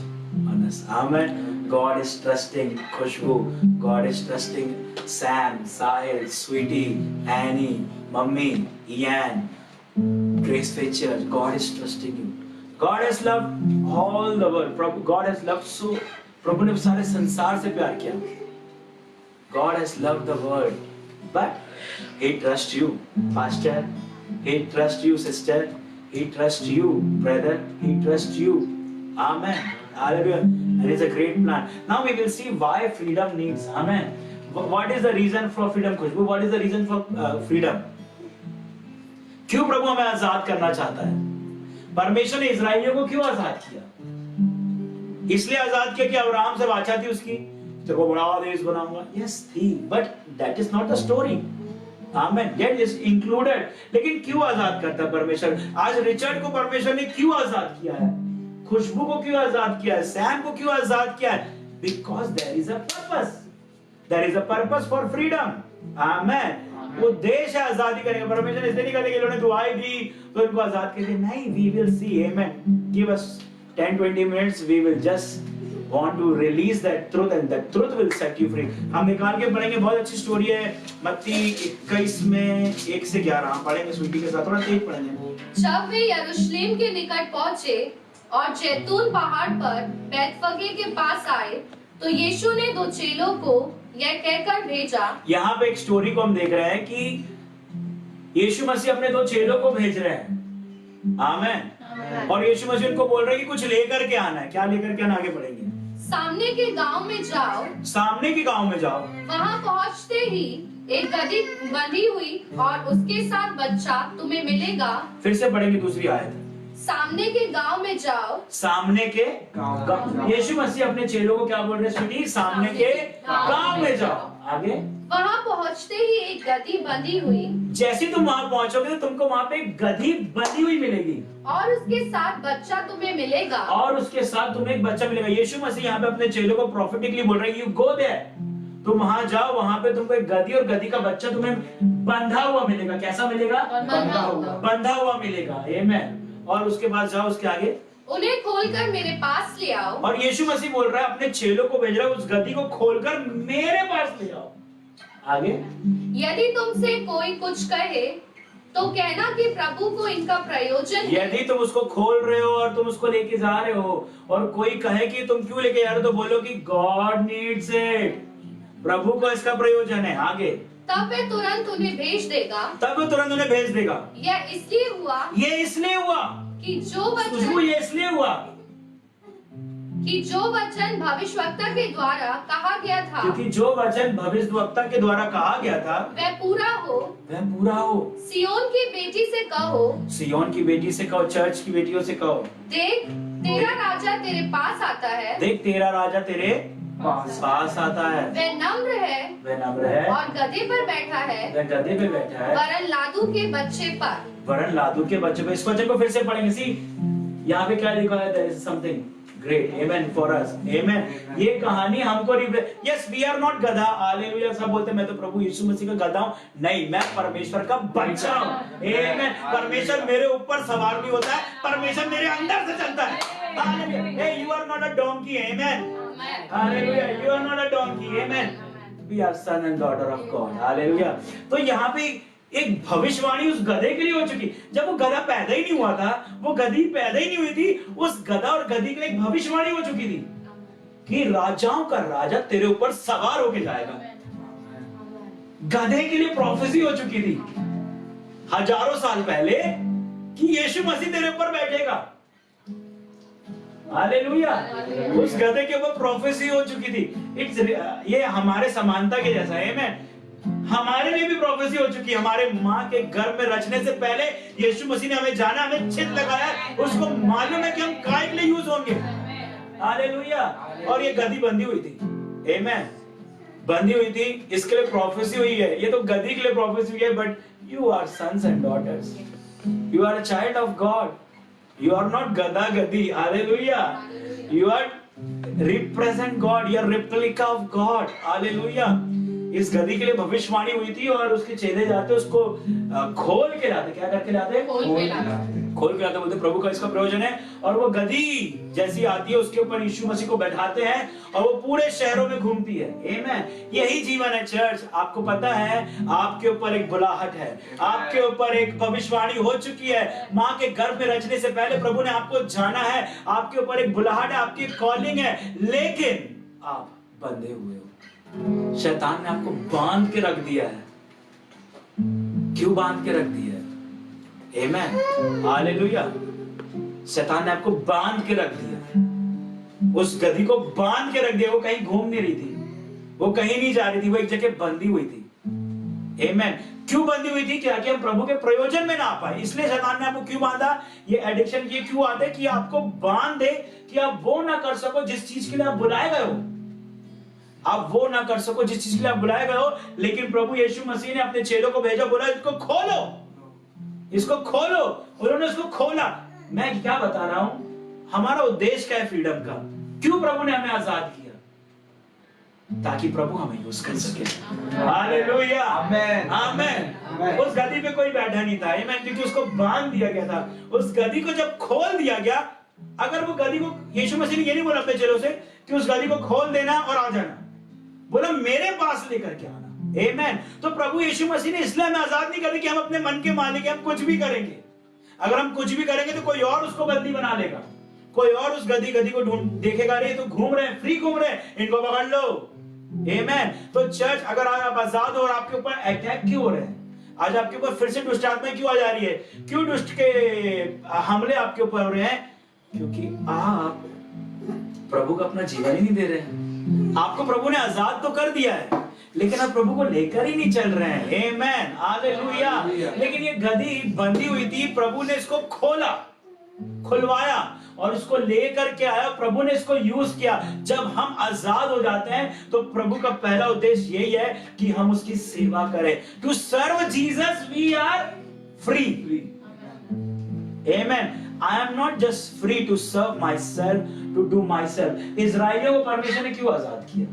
on us. Amen. God is trusting Khushbu. God is trusting Sam, Sahil, Sweetie, Annie, Mummy, Ian, Grace Faith Church. God is trusting you. God has loved all the world. God has loved so. प्रभु ने सारे संसार से प्यार किया. God has loved the world. But He trusts you, Pastor. He trusts you, sister. He trusts you, brother. He trusts you. Amen. Hallelujah. There is a great plan. Now we will see why freedom needs. Amen. What is the reason for freedom, Khushbu? What is the reason for freedom? क्यों प्रभु हमें आजाद करना चाहता है? परमेश्वर ने इस्राएलियों को क्यों आजाद किया? इसलिए आजाद किया कि अब्राहम से वाचा थी उसकी, तेरे को बड़ा देश बनाऊंगा. Yes, थी, but that is not the story. Amen. That is included. लेकिन क्यों आजाद करता है परमेश्वर? आज रिचर्ड को परमेश्वर ने क्यों आजाद किया है? खुशबू को क्यों आजाद किया है? सैम को क्यों आजाद किया है? Because there is a purpose. There is a purpose for freedom. Amen. वो देश है आजादी करेगा. परमेश्वर इसलिए नहीं कहते कि इन्होंने दुआई दी तो इनको आजाद कर दिया. नहीं, we will see. Amen. Give us 10-20 minutes. We will just want to release that truth and that truth will set you free. हम निकाल के पढ़ेंगे. बहुत अच्छी स्टोरी है मत्ती 21 में 1 से 11. हम पढ़ेंगे स्वीटी के साथ, थोड़ा तेज पढ़ेंगे. जब वे यरूशलेम के निकट पहुंचे और जैतून पहाड़ पर बैतफगे के पास आए, तो यीशु ने 2 चेलों को यह कहकर भेजा. यहाँ पे एक स्टोरी को हम देख रहे हैं कि यीशु मसीह अपने 2 चेलों को भेज रहे हैं. आमेन. और यीशु मसीह उनको बोल रहे हैं कि कुछ लेकर के आना है. क्या लेकर के आना? आगे पढ़ेंगे. सामने के गांव में जाओ. सामने के गांव में जाओ. वहां पहुंचते ही एक गधी बंधी हुई और उसके साथ बच्चा तुम्हें मिलेगा. फिर से पढ़ेंगे दूसरी आयत. सामने के गांव में जाओ. सामने के गांव. यीशु मसीह अपने चेलों को क्या बोल रहे हैं स्वीटी? सामने के गांव में जाओ. आगे. वहां पहुंचते ही एक गधी बंधी हुई. जैसे तुम वहां पहुंचोगे तो तुमको वहां पे एक गधी बंधी हुई मिलेगी और उसके साथ बच्चा तुम्हें मिलेगा. और उसके साथ तुम्हें एक बच्चा मिलेगा. यीशु मसीह यहाँ पे अपने चेलों को प्रोफेटिकली बोल रहे हैं, यू गो देयर. तुम वहां जाओ, वहां पे तुमको एक गधी और गधी का बच्चा तुम्हें बंधा हुआ मिलेगा. कैसा मिलेगा? बंधा हुआ मिलेगा. आमेन. और उसके बाद जाओ, उसके आगे. उन्हें खोलकर मेरे पास ले आओ. और यीशु मसीह बोल रहा है, अपने चेलों को भेज रहा है, उस गधी को खोलकर मेरे पास ले आओ. आगे. यदि तुमसे कोई कुछ कहे तो कहना कि प्रभु को इनका प्रयोजन है. यदि तुम उसको खोल रहे हो और तुम उसको लेके जा रहे हो और कोई कहे कि तुम क्यों लेके जा रहे हो, तो बोलो कि गॉड नीड्स इट. प्रभु को इसका प्रयोजन है. आगे. तब वे तुरंत उन्हें भेज देगा. तब वो तुरंत उन्हें भेज देगा. यह इसलिए हुआ ये इसलिए हुआ कि जो खुशबू, ये इसलिए हुआ वचन भविष्यवक्ता के द्वारा कहा गया था, क्योंकि जो वचन भविष्यवक्ता के द्वारा कहा गया था वह पूरा हो. सियोन की बेटी से कहो. सियोन की बेटी से कहो. चर्च की बेटियों से कहो, देख तेरा राजा तेरे पास आता है. देख तेरा राजा तेरे पास आता है. वह नम्र है और और गधे पर बैठा है. वह गधे पे बैठा है वरन लादू के बच्चे पर. वरन लादू के बच्चों को, इस वचन को फिर से पढ़ेंगे। सी यहाँ पे क्या लिखा है, there is something great, amen for us, amen। ये कहानी हमको yes we are not गधा, हालेलुया। सब बोलते हैं मैं तो प्रभु यीशु मसीह का गधा हूँ, नहीं, मैं परमेश्वर का बच्चा हूँ, amen। परमेश्वर मेरे ऊपर सवार भी होता है, परमेश्वर मेरे अंदर से चलता है, hallelujah. hey you are not a donkey, amen, hallelujah. you are not a donkey, amen। we are son and daughter of God, hallelujah. तो यहाँ पे एक भविष्यवाणी उस गधे के लिए हो चुकी। जब वो गधा पैदा ही नहीं हुआ था, वो गधी पैदा ही नहीं हुई थी, उस गधा और गधी के लिए एक भविष्यवाणी हो चुकी थी कि राजाओं का राजा तेरे ऊपर सवार होके जाएगा। गधे के लिए प्रोफेसी हो चुकी थी हजारों साल पहले कि यीशु मसीह तेरे ऊपर बैठेगा, हालेलुया। उस गधे के ऊपर प्रोफेसी हो चुकी थी। ये हमारे समानता के जैसा है, मैं हमारे लिए भी प्रोफेसी हो चुकी है। हमारे माँ के गर्भ में रचने से पहले यीशु मसीह ने हमें जाना, हमें चिन्ह लगाया, उसको मालूम है कि हम काय के लिए यूज होंगे, हालेलुया। और ये गधी बंधी हुई थी, आमेन, बंधी हुई थी, इसके लिए प्रोफेसी हुई है। ये तो गधी के लिए प्रोफेसी हुई है, but you are sons and daughters, you are a child of God, you are not गधा गधी, hallelujah. You are represent God, you are replica of God, hallelujah. इस गधी के लिए भविष्यवाणी हुई थी और उसके चेले जाते उसको खोल के लाते, क्या करके लाते, खोल के लाते, बोलते प्रभु का इसका प्रयोजन है। और वो गधी जैसी आती है उसके ऊपर यीशु मसीह को बैठाते हैं और वो पूरे शहरों में घूमती है, आमेन। यही जीवन है चर्च। आपको पता है आपके ऊपर एक बुलाहट है, आपके ऊपर एक भविष्यवाणी हो चुकी है। माँ के गर्भ में रचने से पहले प्रभु ने आपको जाना है, आपके ऊपर एक बुलाहट है, आपकी कॉलिंग है, लेकिन आप बंधे हुए हो। शैतान ने आपको बांध के रख दिया है। क्यों बांध के रख दिया है, आमेन, हालेलुया। शैतान ने आपको बांध के रख दिया, उस गधी को बांध के रख दिया। वो कहीं घूम नहीं रही थी, वो कहीं नहीं जा रही थी, वो एक जगह बंधी हुई थी, आमेन। क्यों बंधी हुई थी, क्या कि हम प्रभु के प्रयोजन में ना आ पाए, इसलिए शैतान ने आपको क्यों बांधा। ये एडिक्शन ये क्यों आते कि आपको बांध दे कि आप वो ना कर सको जिस चीज के लिए आप बुलाए गए हो, आप वो ना कर सको जिस चीज के लिए आप बुलाए गए हो। लेकिन प्रभु यीशु मसीह ने अपने चेलों को भेजा, बोला इसको खोलो, इसको खोलो। उन्होंने उसको खोला। मैं क्या बता रहा हूं, हमारा उद्देश्य क्या है फ्रीडम का, क्यों प्रभु ने हमें आजाद किया, ताकि प्रभु हमें यूज कर सके, हालेलुया, आमेन, आमेन। उस गधी पे कोई बैठा नहीं था, आमेन, क्योंकि उसको बांध दिया गया था। उस गधी को जब खोल दिया गया, अगर वो गधी को, यीशु मसीह ने ये नहीं बोला अपने चेलों से कि उस गधी को खोल देना और आ जाना, बोला मेरे पास लेकर के आना, आमेन। तो प्रभु यीशु मसीह ने इसलिए हमें आजाद नहीं कर दी कि हम अपने मन के मालिक हैं, हम कुछ भी करेंगे। अगर हम कुछ भी करेंगे तो कोई और उसको बंदी बना लेगा, कोई और उस गधी को ढूंढ देखेगा, रे तो घूम रहे हैं, फ्री घूम रहे हैं, इनको पकड़ लो, आमेन। तो चर्च, अगर आज आप आजाद हो और आपके ऊपर अटैक क्यों हो रहे हैं, आज आपके ऊपर फिर से दुष्ट आत्माएं क्यों आ जा रही है, क्यों दुष्ट के हमले आपके ऊपर हो रहे हैं, क्योंकि आप प्रभु का अपना जीवन ही नहीं दे रहे हैं। आपको प्रभु ने आजाद तो कर दिया है, लेकिन आप प्रभु को लेकर ही नहीं चल रहे हैं, आमेन, हालेलुया। लेकिन ये गधी बंधी हुई थी, प्रभु ने इसको खोला, खुलवाया और इसको लेकर के आया, प्रभु ने इसको यूज किया। जब हम आजाद हो जाते हैं तो प्रभु का पहला उद्देश्य यही है कि हम उसकी सेवा करें। To serve Jesus we are free, amen. I am not just free to serve myself, to do myself. इजराइलियों को परमेश्वर ने क्यों आजाद किया,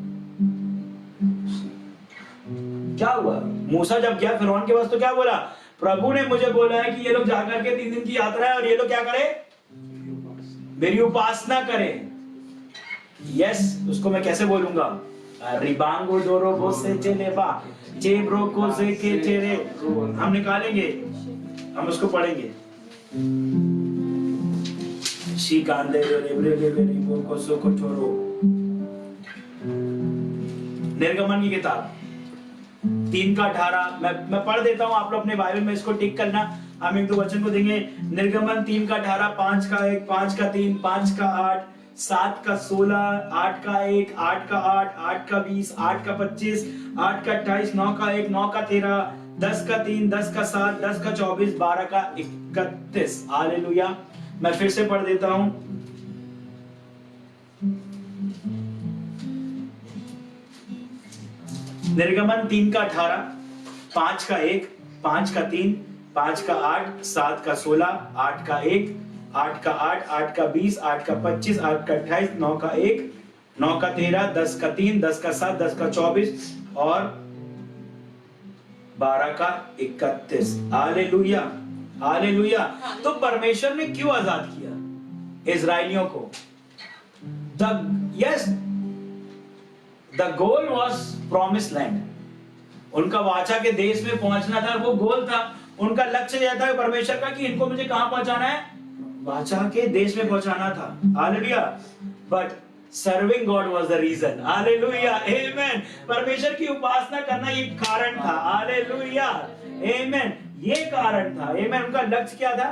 क्या हुआ। मूसा जब गया फिरौन के पास तो क्या बोला, प्रभु ने मुझे बोला है कि ये लोग जाकर के 3 दिन की यात्रा है और ये लोग क्या करे, मेरी उपासना करें। यस, उसको मैं कैसे बोलूंगा, रिबांगो दोरो से चलेबा चेब्रो को से के चेरे, हम निकालेंगे, हम उसको पढ़ेंगे। निर्गमन की किताब 3:18 मैं पढ़ देता हूं, आप लोग अपने बाइबल में इसको टिक करना। हम 1-2 वचन को देंगे। निर्गमन 3:18, 5:1, 5:3, 5:8, 7:16, 8:1, 8:8, 8:20, 8:25, 8:28, 9:1, 9:13, 10:3, 10:7, 10:24, 12:31। हालेलुया। मैं फिर से पढ़ देता हूं। निर्गमन 3:18, 5:1, 5:3, 5 का 8, 7 का 16, 8 का 1, 8 का 8, 8 का 20, 8 का 25, 8 का 28, 9 का 1, 9 का 13, 10 का 3, 10 का 7, 10 का 24 और 12 का 31। Hallelujah, hallelujah. तो परमेश्वर ने क्यों आजाद किया इजराइलियों को? The goal was promise land. उनका वाचा के देश में पहुंचना था, वो गोल था। उनका लक्ष्य यह था परमेश्वर का कि इनको मुझे कहां पहुंचाना है? वाचा के देश में पहुंचाना था। Hallelujah. But serving God was the reason. Hallelujah, amen. परमेश्वर की उपासना करना ये कारण था। Hallelujah, amen. ये कारण था। आमेन। उनका लक्ष्य क्या था?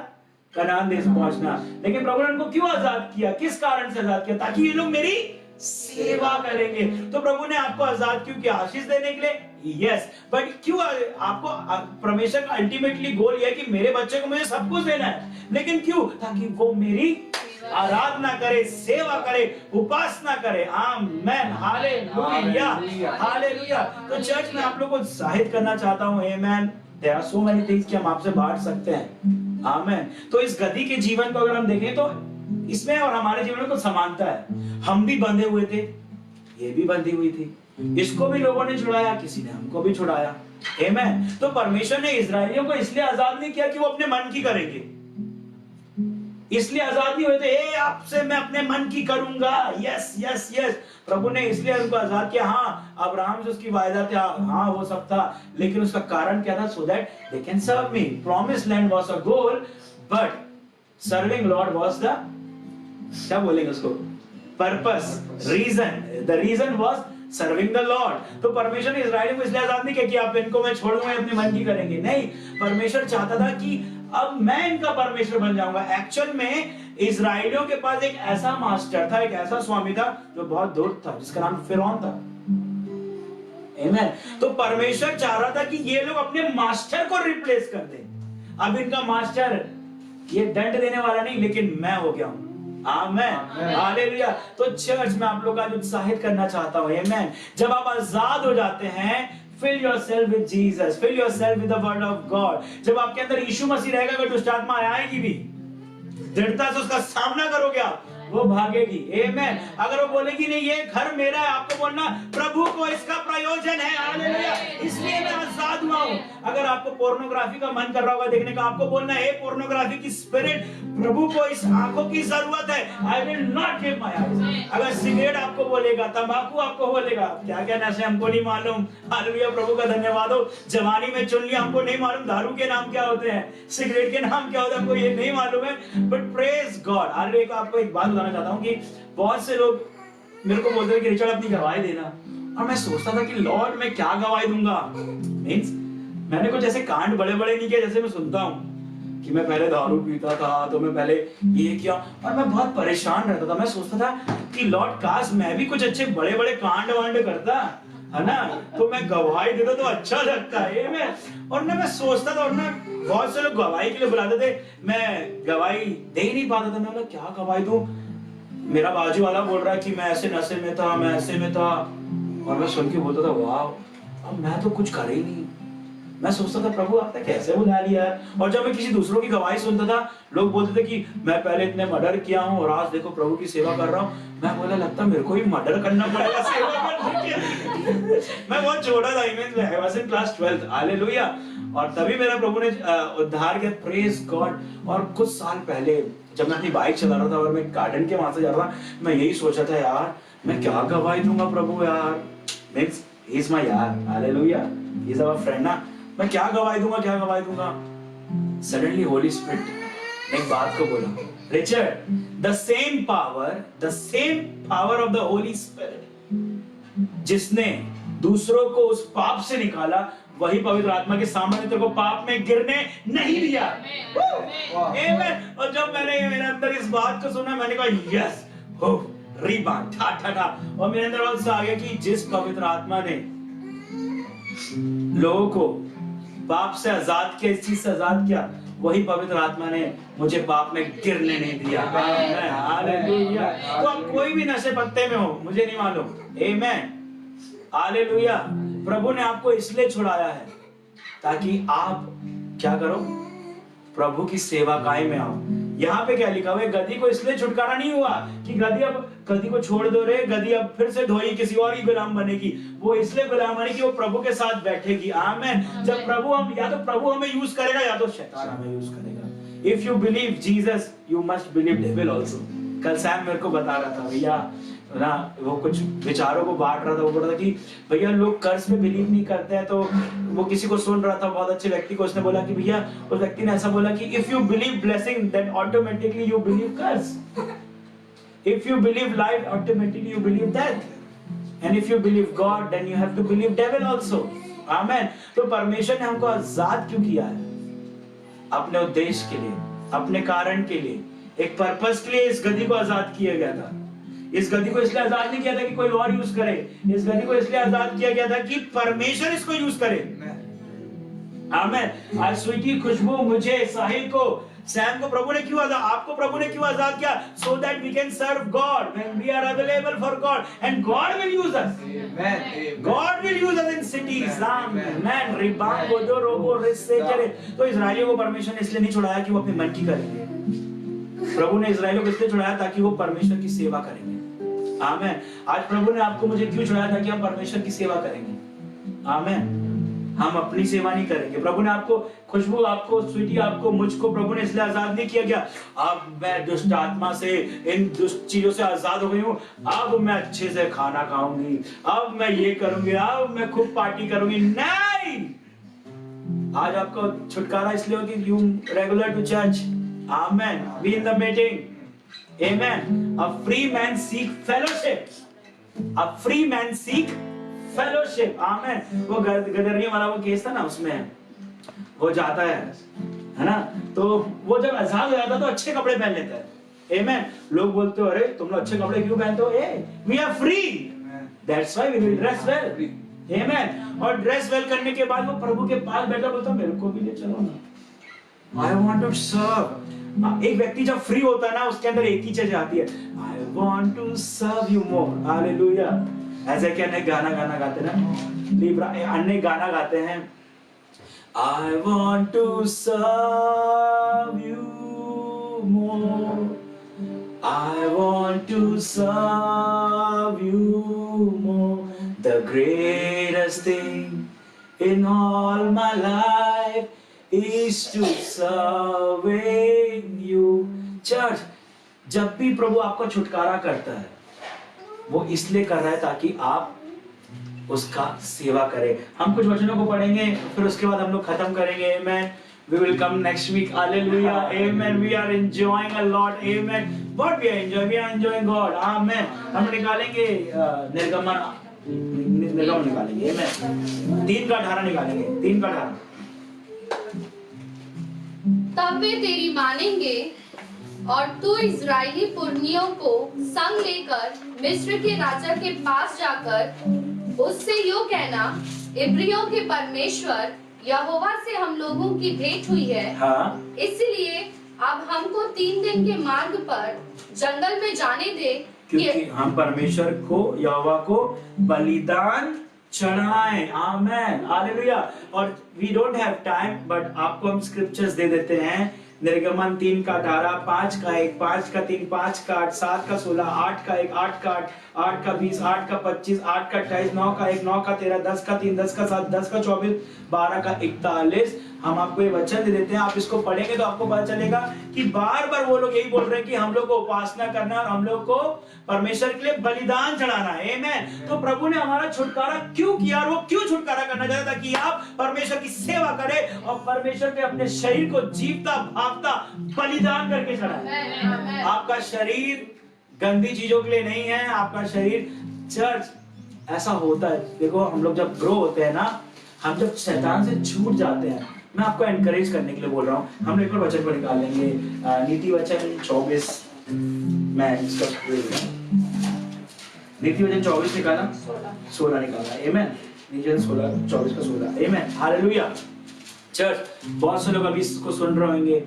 कनान देश पहुंचना। लेकिन प्रभु ने उनको क्यों आजाद किया? किस कारण से आजाद किया? ताकि ये लोग मेरी सेवा करेंगे। तो प्रभु ने आपको आजाद क्यों किया? आशीष देने के लिए? यस। बट क्यों आपको? परमेश्वर का अल्टीमेटली गोल यह है कि मेरे बच्चे को मुझे सब कुछ देना है। लेकिन क्यों? ताकि वो मेरी आराधना करे, सेवा करे, उपासना करे। Amen, hallelujah, hallelujah. तो चर्च में आप लोगों को उत्साहित करना चाहता हूं। Amen. There are so many things कि हम आपसे बांट सकते हैं। आमेन। तो इस गधी के जीवन को अगर हम देखें तो इसमें और हमारे जीवन में कुछ समानता है। हम भी बंधे हुए थे, ये भी बंधी हुई थी। इसको भी लोगों ने छुड़ाया, किसी ने हमको भी छुड़ाया। आमेन। तो परमेश्वर ने इजरायलियों को इसलिए आजाद नहीं किया कि वो अपने मन की करेंगे, इसलिए आजाद नहीं हुए थे। आपसे मैं अपने मन की करूंगा। Yes yes yes. प्रभु ने इसलिए उनको आजाद किया। हाँ, अब्राहम से उसकी वायदा था, हाँ वो सब था, लेकिन उसका कारण क्या था? So that they can serve me. Promise land was a goal, but serving Lord was the, क्या बोलेंगे उसको, purpose, reason. The reason was serving the Lord. तो परमेश्वर ने इजराइल को इसलिए आजाद नहीं किया कि आप इनको मैं छोड़ दूंगा, अपने मन की करेंगे। नहीं, परमेश्वर चाहता था कि अब मैं इनका परमेश्वर बन जाऊंगा। एक्चुअल में इजराइलियों के पास एक ऐसा मास्टर था, एक ऐसा स्वामी था जो बहुत दूर था, जिसका नाम फिरौन था। आमीन। तो परमेश्वर चाह रहा था कि ये लोग अपने मास्टर को रिप्लेस कर दें। अब इनका मास्टर ये दंड देने वाला नहीं, लेकिन मैं हो गया हूं। आमेन, हालेलुया। तो चर्च में आप लोग आज उत्साहित करना चाहता हूं। आमेन। जब आप आजाद हो जाते हैं, fill yourself with Jesus, fill yourself with the word of God। जब आपके अंदर यीशु मसीह रहेगा, अगर दुष्ट आत्मा आएगी भी, दृढ़ता से उसका सामना करोगे आप, वो भागेगी। आमेन। अगर वो बोलेगी नहीं ये घर मेरा है, आपको बोलना प्रभु को इसका प्रयोजन है। हालेलुया, इसलिए मैं आजाद हुआ हूं। अगर आपको पोर्नोग्राफी का मन कर रहा होगा देखने का, आपको बोलना है पोर्नोग्राफी की स्पिरिट, प्रभु को इस आंखों की जरूरत है। I will not give my eyes. अगर सिगरेट आपको बोलेगा, तंबाकू आपको बोलेगा, क्या क्या नशे हमको नहीं मालूम। हालेलुया, प्रभु का धन्यवाद हो। जवानी में चुन लिया, हमको नहीं मालूम दारू के नाम क्या होते हैं, सिगरेट के नाम क्या होते हैं, हमको ये नहीं मालूम है। But praise God. हालेलुया। आपको एक बात बताना चाहता हूं कि बहुत से लोग मेरे को बोलते हैं कि रिचर्ड अपनी गवाही देना, और मैं सोचता था कि लॉर्ड मैं क्या गवाही दूंगा। मींस मैंने कुछ ऐसे कांड बड़े बड़े नहीं किए जैसे मैं सुनता हूं कि मैं पहले दारू पीता था, तो मैं पहले ये किया, और मैं बहुत परेशान रहता था। मैं सोचता था कि लॉर्ड काश मैं भी कुछ अच्छे बड़े बड़े कांड वांड करता, है ना, तो मैं गवाही देता तो अच्छा लगता है। और ना मैं सोचता था, और ना बहुत से लोग गवाही के लिए बुलाते थे, मैं गवाही दे ही नहीं पाता था। मैं बोला क्या गवाही दूं? मेरा बाजू वाला बोल रहा है कि मैं ऐसे नशे में था, मैं ऐसे में था, और मैं सुन के बोलता था वाह, अब मैं तो कुछ कर ही नहीं। मैं सोचता था प्रभु आपने कैसे बुला लिया। और जब मैं किसी दूसरों की गवाही सुनता था, लोग बोलते थे कि मैं पहले इतने मर्डर किया हूं और आज देखो प्रभु की सेवा कर रहा हूं। मैं बोला लगता मेरे को ही मर्डर करना पड़ेगा सेवा करने के लिए। मैं बहुत छोटा था, I was in class 12th। Hallelujah. और तभी मेरा प्रभु ने उद्धार किया। Praise God. और कुछ साल पहले जब मैं अपनी बाइक चला रहा था और मैं गार्डन के वहां से जा रहा था, मैं यही सोचा था यार मैं क्या गवाही दूंगा प्रभु यार। मींस ही इज माय यार। Hallelujah, he is our friend ना। मैं क्या गवाही दूंगा, क्या गवाही दूंगा। सडनली होली स्पिरिट ने एक बात को बोला, Richard, the same power of the holy spirit जिसने दूसरों को उस पाप से निकाला, वही पवित्र आत्मा के सामने तेरे को पाप में गिरने नहीं दिया। आमीन। और जब मैंने मेरे अंदर इस बात को सुना, मैंने कहा यस, हो रीबान ठा ठा ठा। और मेरे अंदर बहुत सा आ गया कि जिस पवित्र आत्मा ने लोगों को पाप से आजाद किया, इस चीज से आजाद किया, वही पवित्र आत्मा ने मुझे पाप में गिरने नहीं दिया। हालेलुया। तो अब कोई भी नशे पत्ते में हो, मुझे नहीं मालूम। आमीन, हालेलुया। प्रभु ने आपको इसलिए छुड़ाया है ताकि आप क्या करो, प्रभु की सेवाकाई में आओ। यहाँ पे क्या लिखा हुआ है? गधी को इसलिए छुटकारा नहीं हुआ कि गधी को छोड़ दो रे, गधी अब फिर से धोई किसी और की गुलाम बनेगी। वो इसलिए गुलाम बनेगी कि वो प्रभु के साथ बैठेगी। आमेन। जब प्रभु या तो प्रभु हमें यूज करेगा या तो शैतान हमें यूज करेगा। If you believe Jesus you must believe devil also. कल सैम मेरे को बता रहा था भैया ना, वो कुछ विचारों को बांट रहा था। वो बोल रहा था कि भैया लोग कर्ज पे बिलीव नहीं करते हैं। तो वो किसी को सुन रहा था, बहुत अच्छे व्यक्ति को, उसने बोला कि भैया, उस व्यक्ति ने ऐसा बोला कि if you believe blessing then automatically you believe curse, if you believe life automatically you believe death, and if you believe God then you have to believe devil also. Amen. तो परमेश्वर ने हमको आजाद क्यों किया है? अपने उद्देश्य के लिए, अपने कारण के लिए, एक पर्पस के लिए इस गधी को आजाद किया गया था। इस गधी को इसलिए आजाद नहीं किया था कि कोई और यूज करे। इस गधी को इसलिए आजाद किया गया था कि परमेश्वर इसको यूज करे। आमेन। आज स्वीटी, खुशबू, मुझे, साहिल को, सैम को प्रभु ने क्यों आजाद, आपको प्रभु ने क्यों आजाद किया? So that we can serve God when we are available for God and God will use us. God will use us in cities. Amen. रिबान बोदो रोबो रिसेजरे। तो इस्राएलियों को परमेश्वर ने इसलिए नहीं छुड़ाया कि वो अपने मन की करेंगे। प्रभु ने इस्राएलियों को इसलिए छुड़ाया ताकि वो परमेश्वर की सेवा करेंगे। आमेन। आज प्रभु ने आपको मुझे क्यों छुड़ाया? ताकि हम परमेश्वर की सेवा करेंगे। आमेन। हम अपनी सेवा नहीं करेंगे। प्रभु ने आपको, खुशबू, आपको, स्वीटी, आपको, मुझको प्रभु ने इसलिए आजाद नहीं किया गया अब मैं दुष्ट आत्मा से, इन दुष्ट चीजों से आजाद हो गई हूँ, अब मैं अच्छे से खाना खाऊंगी, अब मैं ये करूंगी, अब मैं खूब पार्टी करूंगी। नहीं, आज आपको छुटकारा इसलिए हो कि you regular to church. Amen. Be in the meeting. Amen. A free man seek fellowship. A free man seek fellowship. Amen. वो गदरियों वाला वो केस था ना, उसमें वो जाता है ना, तो वो जब आजाद हो जाता है तो अच्छे कपड़े पहन लेता है। Amen. लोग बोलते हो, अरे तुम लोग अच्छे कपड़े क्यों पहनते हो? We are free. That's why we will dress well. Amen. और ड्रेस वेल करने के बाद वो प्रभु के पास बैठा बोलता, मेरे को भी ले चलो ना, I want to serve. एक व्यक्ति जब फ्री होता है ना, उसके अंदर एक ही चीज आती है, I want to serve you more. Hallelujah. ऐसे क्या अन्य गाना गाते ना, लिब्रा अन्य गाना गाते हैं, I want to serve you more, I want to serve you more, the greatest thing in all my life is to serving you. Church, जब भी प्रभु आपका छुटकारा करता है वो इसलिए कर रहा है ताकि आप उसका सेवा करें। हम कुछ वचनों को पढ़ेंगे, फिर उसके बाद हम लोग खत्म करेंगे। Amen. We will come next week. Hallelujah. Amen. We are enjoying a lot. Amen. What we are enjoying? We are enjoying God. Amen. हम निकालेंगे निर्गमन निकालेंगे। Amen. 3:18 निकालेंगे। 3:18। तब वे तेरी मानेंगे और तू इजरायली पुरनियों को संग लेकर मिस्र के राजा के पास जाकर उससे यो कहना, इब्रियों के परमेश्वर यहोवा से हम लोगों की भेंट हुई है। हाँ। इसलिए अब हमको 3 दिन के मार्ग पर जंगल में जाने दे, क्योंकि हम परमेश्वर को, यहोवा को बलिदान चढ़ाएं। आमेन। हालेलुया। और we don't have time, but आपको हम स्क्रिप्चर्स दे देते हैं। निर्गमन 3:18, 5:1, 5:3, 5:8, 7:16, 8:1, 8:8, 8:20, 8:25, 8:28, 9:1, 9:13, 10:3, 10:7, 10:24, 12:41। हम आपको ये वचन दे देते हैं, आप इसको पढ़ेंगे तो आपको पता चलेगा कि बार बार वो लोग यही बोल रहे हैं कि हम लोग को उपासना करना है और हम लोग को परमेश्वर के लिए बलिदान चढ़ाना है। आमेन। तो प्रभु ने हमारा छुटकारा क्यों किया और वो क्यों छुटकारा करना चाहता था? कि आप परमेश्वर की सेवा करें और परमेश्वर के अपने शरीर को जीवता भागता बलिदान करके चढ़ाएं। आपका शरीर गंदी चीजों के लिए नहीं है, आपका शरीर, चर्च, ऐसा होता है। देखो, हम लोग जब ग्रो होते हैं ना, हम जब शैतान से छूट जाते हैं, मैं आपको एनकरेज करने के लिए बोल रहा हूँ। हम एक बार वचन को निकाल लेंगे, नीति वचन 24, मैं इसका नीति वचन 24 निकाला, 16 निकाला। आमेन। नीति वचन 24 का 16। आमेन। हालेलुया। चर्च, बहुत से लोग अभी इसको सुन रहे होंगे,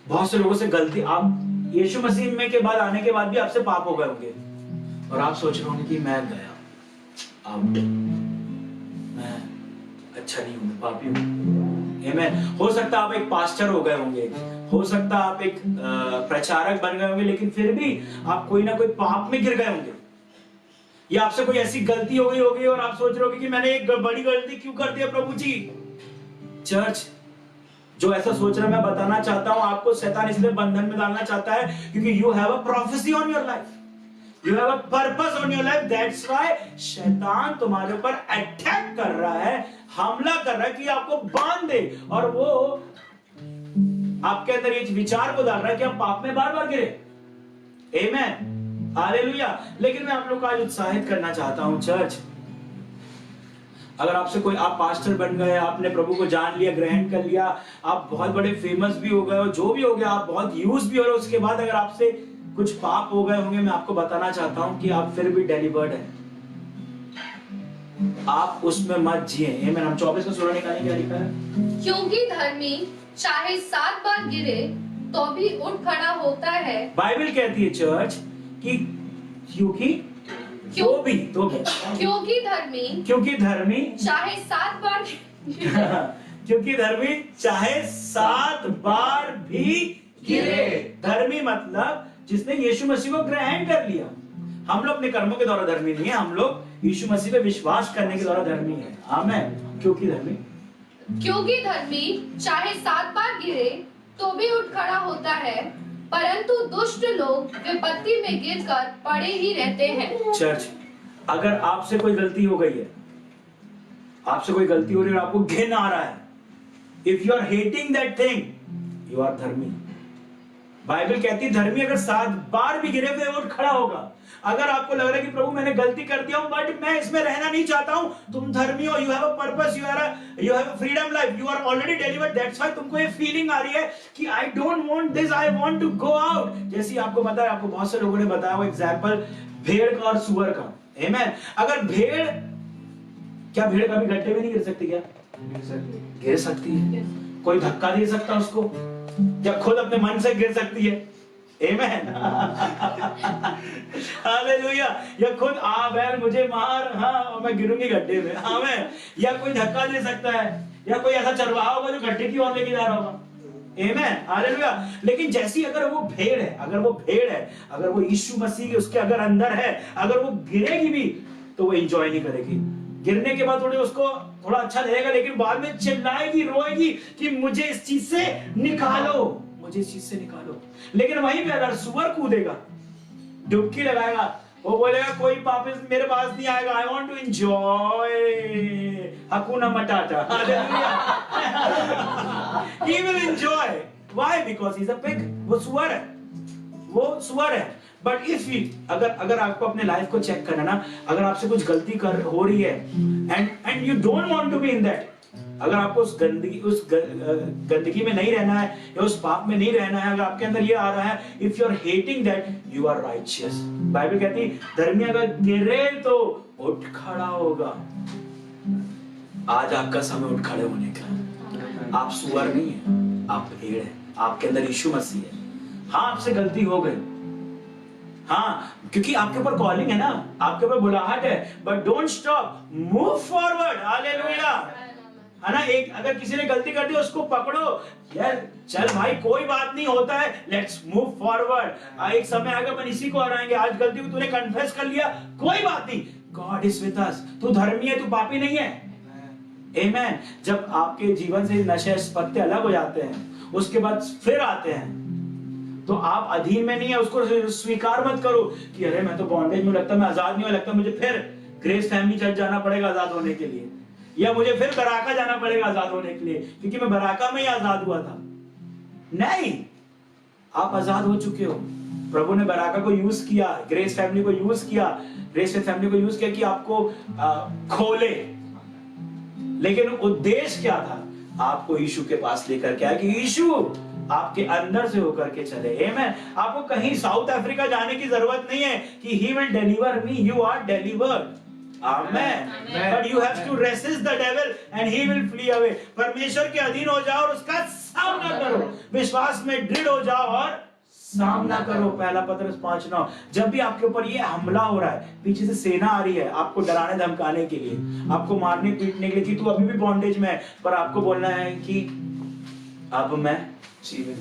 बहुत से लोगों से गलती, आप यीशु मसीह में के बाद आने के बाद भी आपसे पाप हो गए होंगे और आप सोच रहे होंगे कि मैं गया आउट, मैं अच्छा नहीं हूँ, पापी हूँ। आमेन। हो सकता है आप एक पास्टर हो गए होंगे, हो सकता है आप एक प्रचारक बन गए होंगे, लेकिन फिर भी आप कोई ना कोई पाप में गिर गए होंगे, या आपसे कोई ऐसी गलती हो गई होगी और आप सोच रहे होगे कि मैंने एक बड़ी गलती क्यों कर दिया प्रभु जी। चर्च, जो ऐसा सोच रहा है, मैं बताना चाहता हूं आपको, शैतान इसलिए बंधन में डालना चाहता है क्योंकि you have a prophecy on your life, you have a purpose on your life. That's why शैतान तुम्हारे ऊपर अटैक कर रहा है, हमला कर रहा है कि आपको बांध दे, और वो आपके अंदर ये विचार को डाल रहा है कि आप पाप में बार बार गिरे। आमेन, हालेलुया। लेकिन मैं आप लोग को आज उत्साहित करना चाहता हूं चर्च, अगर आपसे कोई, आप पास्टर बन गए, आपने प्रभु को जान लिया, ग्रहण कर लिया, आप बहुत बड़े फेमस भी हो गए हो, जो भी हो गया, आप बहुत यूज भी हो रहे हो, उसके बाद अगर आपसे कुछ पाप हो गए होंगे, मैं आपको बताना चाहता हूं कि आप फिर भी डिलीवर्ड हैं, आप उसमें मत जिए। आमीन। हम 24 का 16 निकालेंगे, क्या लिखा है? क्योंकि धर्मी चाहे 7 बार गिरे तो भी उठ खड़ा होता है। बाइबल कहती है चर्च कि क्योंकि क्योंकि धर्मी चाहे 7 बार क्योंकि धर्मी चाहे 7 बार भी गिरे। धर्मी मतलब जिसने यीशु मसीह को ग्रहण कर लिया। हम लोग अपने कर्मों के द्वारा धर्मी नहीं है, हम लोग यीशु मसीह पे विश्वास करने के द्वारा धर्मी है। आमीन। क्योंकि धर्मी चाहे 7 बार गिरे तो भी उठ खड़ा होता है, परंतु दुष्ट लोग विपत्ति में गिरकर पड़े ही रहते हैं। चर्च, अगर आपसे कोई गलती हो गई है, आपसे कोई गलती हो रही है और आपको घिन आ रहा है, if you are hating that thing, you are धर्मी। बाइबल कहती है धर्मी अगर 7 बार भी गिरे तो उठ खड़ा होगा। अगर आपको लग रहा है कि प्रभु मैंने गलती कर दिया हूं बट मैं इसमें रहना नहीं चाहता हूं, तुम धर्मी हो, you have a purpose, you have a freedom life, you are already delivered. That's why तुमको ये फीलिंग आ रही है कि I don't want this, I want to go out. जैसे आपको पता है, आपको बहुत से लोगों ने बताया वो एग्जांपल भेड़ का और सुअर का। आमीन। अगर भेड़, क्या भेड़ कभी गड्ढे में नहीं गिर सकती? क्या गिर सकती है? कोई धक्का दे सकता उसको? क्या खुद अपने मन से गिर सकती है? आमीन। हालेलुया। या खुद बैल मुझे मार, हाँ मैं गिरूंगी गड्ढे में। आमीन। या कोई धक्का दे सकता है, या कोई ऐसा चरवाहा होगा जो गड्ढे की ओर लेके जा रहा होगा। आमीन, हालेलुया। लेकिन जैसी अगर वो भेड़ है, अगर वो यीशु मसीह के उसके अगर अंदर है, अगर वो गिरेगी भी तो वो एंजॉय नहीं करेगी। गिरने के बाद उसको थोड़ा अच्छा लगेगा, लेकिन बाद में चिल्लाएगी, रोएगी कि मुझे इस चीज से निकालो, मुझे इस चीज से निकालो। लेकिन वहीं पे अगर सुअर कूदेगा, डुबकी लगाएगा, वो बोलेगा कोई वापस मेरे पास नहीं आएगा, I want to enjoy hakuna matata. Hallelujah. He will enjoy. Why? Because he's a pig. वो सुअर है। बट इफ अगर आपको अपने लाइफ को चेक करना ना, अगर आपसे कुछ गलती हो रही है and you don't want to be in that, अगर आपको उस गंदगी में नहीं रहना है या उस पाप में नहीं रहना है, अगर आपके अंदर ये आ रहा है, if you are hating that, you are righteous. Bible कहती है धर्मी अगर गिरे तो उठ खड़ा होगा। आज आपका समय उठ खड़े होने का। आप सुअर नहीं है, आप भेड़ है, आपके अंदर यीशु मसीह है। हाँ, आपसे गलती हो गई, हाँ, क्योंकि आपके ऊपर कॉलिंग है ना, आपके ऊपर बुलाहट है, but don't stop, move forward. Hallelujah, है ना। एक अगर किसी ने गलती कर दी उसको पकड़ो, यार चल भाई कोई बात नहीं, होता है, लेट्स मूव फॉरवर्ड। एक समय आएगा अपन इसी को हराएंगे। आज गलती को तूने कन्फेस कर लिया, कोई बात नहीं, गॉड इज विद अस। तू धर्मी है, तू पापी नहीं है। आमीन। जब आपके जीवन से नशे पत्ते अलग हो जाते हैं, उसके बाद फिर आते हैं, तो आप अधीन में नहीं है, उसको स्वीकार मत करो कि अरे मैं तो बॉन्डेज में, लगता मैं आजाद नहीं हो, लगता मुझे फिर ग्रेस फैमिली चर्च जाना पड़ेगा आजाद होने के लिए, या मुझे फिर बराका जाना पड़ेगा आजाद होने के लिए, क्योंकि मैं बराका में ही आजाद हुआ था। नहीं, आप आजाद हो चुके हो। प्रभु ने बराका को यूज किया, ग्रेस फैमिली को यूज किया, ग्रेस फैमिली को यूज किया कि आपको खोले, लेकिन उद्देश्य क्या था? आपको यीशु के पास लेकर के आया कि यीशु आपके अंदर से होकर के चले। आमीन। आपको कहीं साउथ अफ्रीका जाने की जरूरत नहीं है कि he will deliver me, you are delivered. Amen. But you have to resist the devil and he will flee away. परमेश्वर के अधीन हो जाओ और उसका सामना करो, विश्वास में दृढ़ हो जाओ और सामना करो। पहला पत्रस 5:9। जब भी आपके ऊपर ये हमला हो रहा है, पीछे से सेना आ रही है आपको डराने धमकाने के लिए, आपको मारने पीटने के लिए कि तू अभी भी बॉन्डेज में है, पर आपको बोलना है कि अब मैं जीवित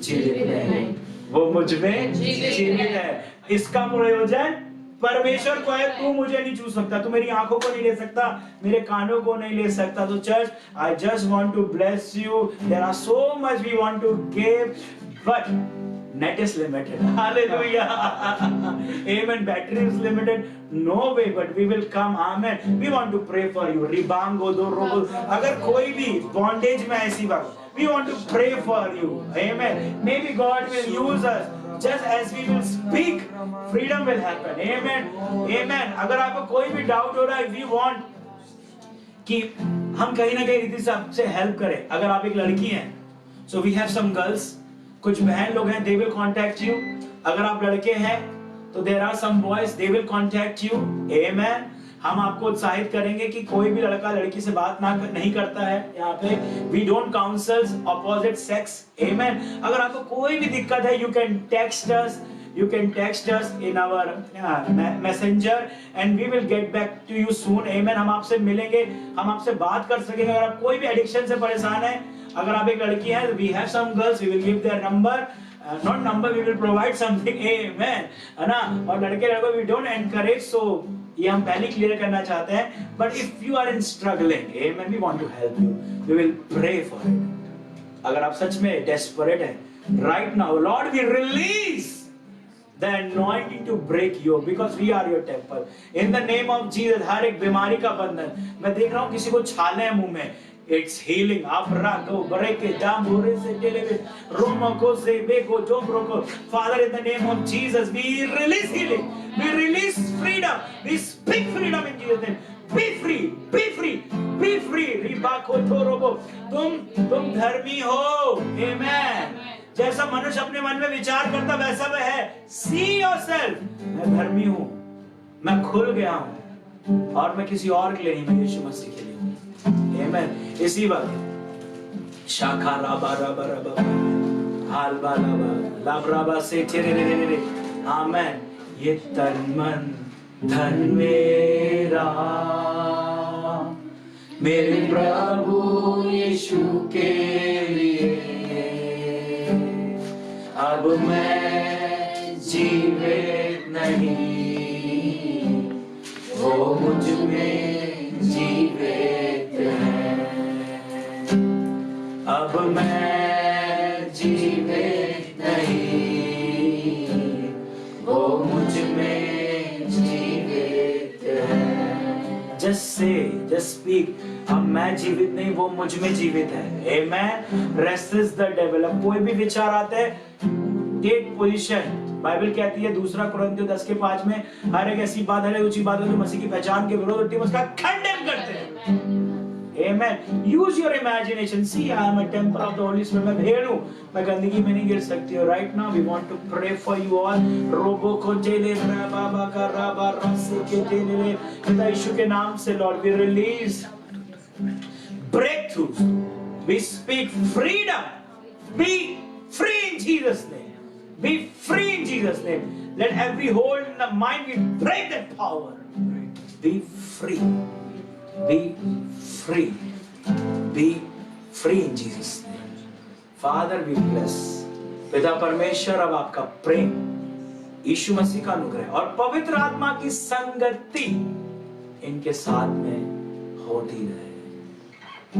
नहीं, वो मुझ में जीवित है। इसका प्रयोजन परमेश्वर को है। तू मुझे नहीं छू सकता, तू मेरी आंखों को नहीं ले सकता, मेरे कानों को नहीं ले सकता। तो church, I just want to bless you. There are so much we want to give, but net is limited. Hallelujah. Amen. Battery is limited. No way, but we will come. Amen. We want to pray for you. Ribango do robo. अगर कोई भी bondage में ऐसी बात, we want to pray for you. Amen. Maybe God will use us. Just as we will speak, freedom will happen. Amen. Amen. अगर आपको कोई भी doubt हो रहा है, we want कि हम कहीं ना कहीं रीति से आपसे हेल्प करें। अगर आप एक लड़की हैं, so we have some girls, कुछ बहन लोग हैं, they will contact you. अगर आप लड़के हैं तो there are some boys, they will contact you. Amen. हम आपको उत्साहित करेंगे कि कोई भी लड़का लड़की से बात नहीं करता है यहाँ पे। We don't counsel opposite sex. Amen. अगर आपको कोई भी दिक्कत है, you can text us. You can text us in our messenger and we will get back to you soon. Amen. हम आपसे मिलेंगे, हम आपसे बात कर सकेंगे। अगर आप कोई भी एडिक्शन से परेशान है, अगर आप एक लड़की हैं, we have some girls, we will give their number, not number, we will provide something. Amen. है ना? और लड़के लड़कों we don't encourage, so ये हम पहले क्लियर करना चाहते हैं। But if you are in struggling, amen, we want to help you. We will pray for it. अगर आप सच में desperate हैं, right now, Lord, we release the anointing to break you, because we are your temple. In the name of Jesus, हर एक बीमारी का बंधन, मैं देख रहा हूँ किसी को छाले हैं मुंह में, it's healing. Abra go break it down, bore se televe, romo ko se beko jombro ko. Father, in the name of Jesus, we release healing, we release freedom, we speak freedom in Jesus' name. Be free, be free, be free. Riba ko torobo. तुम धर्मी हो. Amen. जैसा मनुष्य अपने मन में विचार करता वैसा वह है। See yourself. मैं धर्मी हूँ, मैं खुल गया हूँ, और मैं किसी और के लिए नहीं, मैं यीशु मसीह के लिए हूँ। Amen. इसी वक्त शाखा राबा राबा राबा हालबा लाबा लाब्राबा से तेरे रे रे रे। आमेन। ये तन मन धन मेरा मेरे प्रभु यीशु के लिए, अब मैं जीवित नहीं, वो मुझ में जीवित है। अब मैं जीवित नहीं, वो मुझ में जीवित है। Just say, just speak. अब मैं जीवित नहीं, वो मुझ में जीवित है। Amen. Resist the devil. अब कोई भी विचार आते हैं, take position. बाइबल कहती है 2 कुरिन्थियों 10:5 में, हर एक ऐसी बात है ऊंची बात है जो मसीह की पहचान के विरोध होती है, उसका खंडन करते हैं। Amen. Use your imagination. See, I am a temple of the Holy Spirit. मैं भेड़ हूँ, मैं गंदगी में नहीं गिर सकती हूँ। Right now, we want to pray for you all. रोबो को जेले बाबा का राबा रस्से के तेरे पिता यीशु के नाम से, Lord, we release breakthroughs. We speak freedom. Be free in Jesus' name. Be free in Jesus' name. Let every hold in the mind, we break that power. Be free. Be free. Be free in Jesus' name. Father, we bless. पिता परमेश्वर, अब आपका प्रेम, यीशु मसीह का अनुग्रह और पवित्र आत्मा की संगति इनके साथ में होती रहे,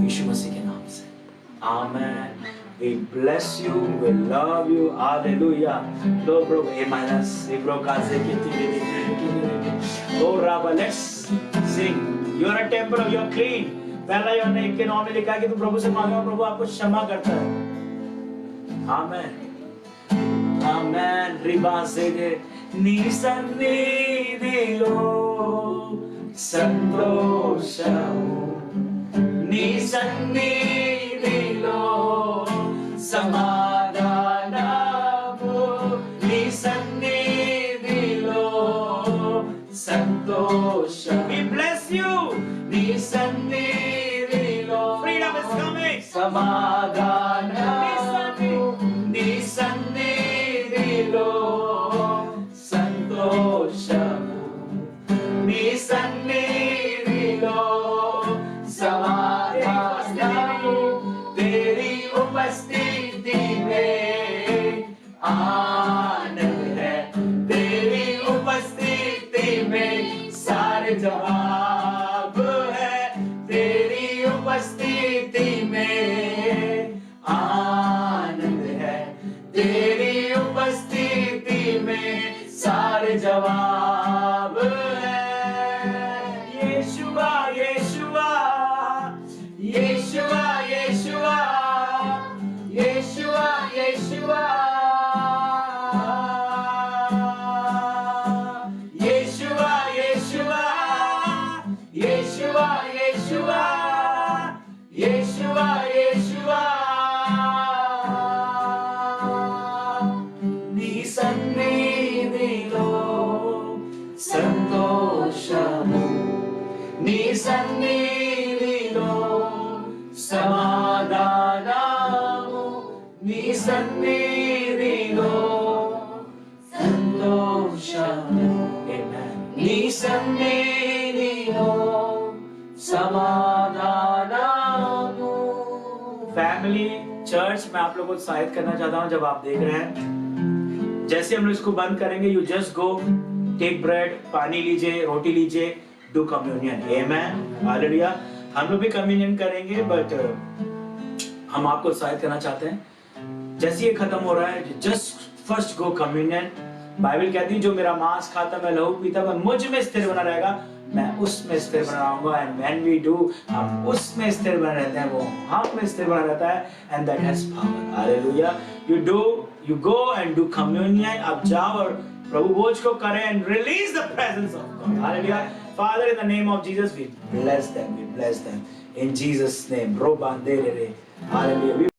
यीशु मसीह के नाम से। आमेन। We bless you, we love you, hallelujah. Dobro emanas, ibro kaze kiti. Oh Rabba, let's sing. You are a temple of, you are clean. पहला यूहन्ना 1:9 में लिखा है कि तुम प्रभु से मांगो, प्रभु आपको क्षमा करता है। आमेन। आमेन। रिबा से दे निसन्निधिलो संतोषमु, निसन्निधिलो समाधानमु, निसन्निधिलो संतोषमु। We bless you. निसन्निधिलो, freedom is coming. समाधानमु, निसन्निधिलो संतोषमु, निसन्निधिलो समाधानमु, तेरी उपस्थिति आनंद है तेरी उपस्थिति में सारे जवाब है तेरी उपस्थिति में आनंद है तेरी उपस्थिति में सारे जवाब है यीशुआ यीशुआ यीशुआ यीशुआ यीशुआ यीशुआ यीशुआ यीशुआ यीशुआ यीशुआ यीशुआ यीशुआ నీ సన్నిధిలో సంతోషము నీ సన్నిధిలో సమాధానము నీ సన్నిధిలో సంతోషము నీ సన్నిధిలో సమాధానము फैमिली चर्च मैं आप लोगों को उत्साहित करना चाहता हूं जब आप देख रहे हैं जैसे हम लोग इसको बंद करेंगे you just go take bread पानी लीजिए रोटी लीजिए डू कम्युनियन आमेन हालेलुया हम लोग भी कम्युनियन करेंगे बट हम आपको उत्साहित करना चाहते हैं जैसे ये खत्म हो रहा है just first go communion Bible कहती है जो मेरा मांस खाता मैं लहू पीता मैं मुझ में स्थिर बना रहेगा मैं उसमें स्थिर बना रहूंगा एंड व्हेन वी डू हम उसमें स्थिर बना रहते हैं वो हम में स्थिर बना रहता है and that has power hallelujah you go and do communion अब जाओ और प्रभु भोज को करें and release the presence of God hallelujah father in the name of Jesus we bless them in Jesus name रो बांधे रे हालेलुया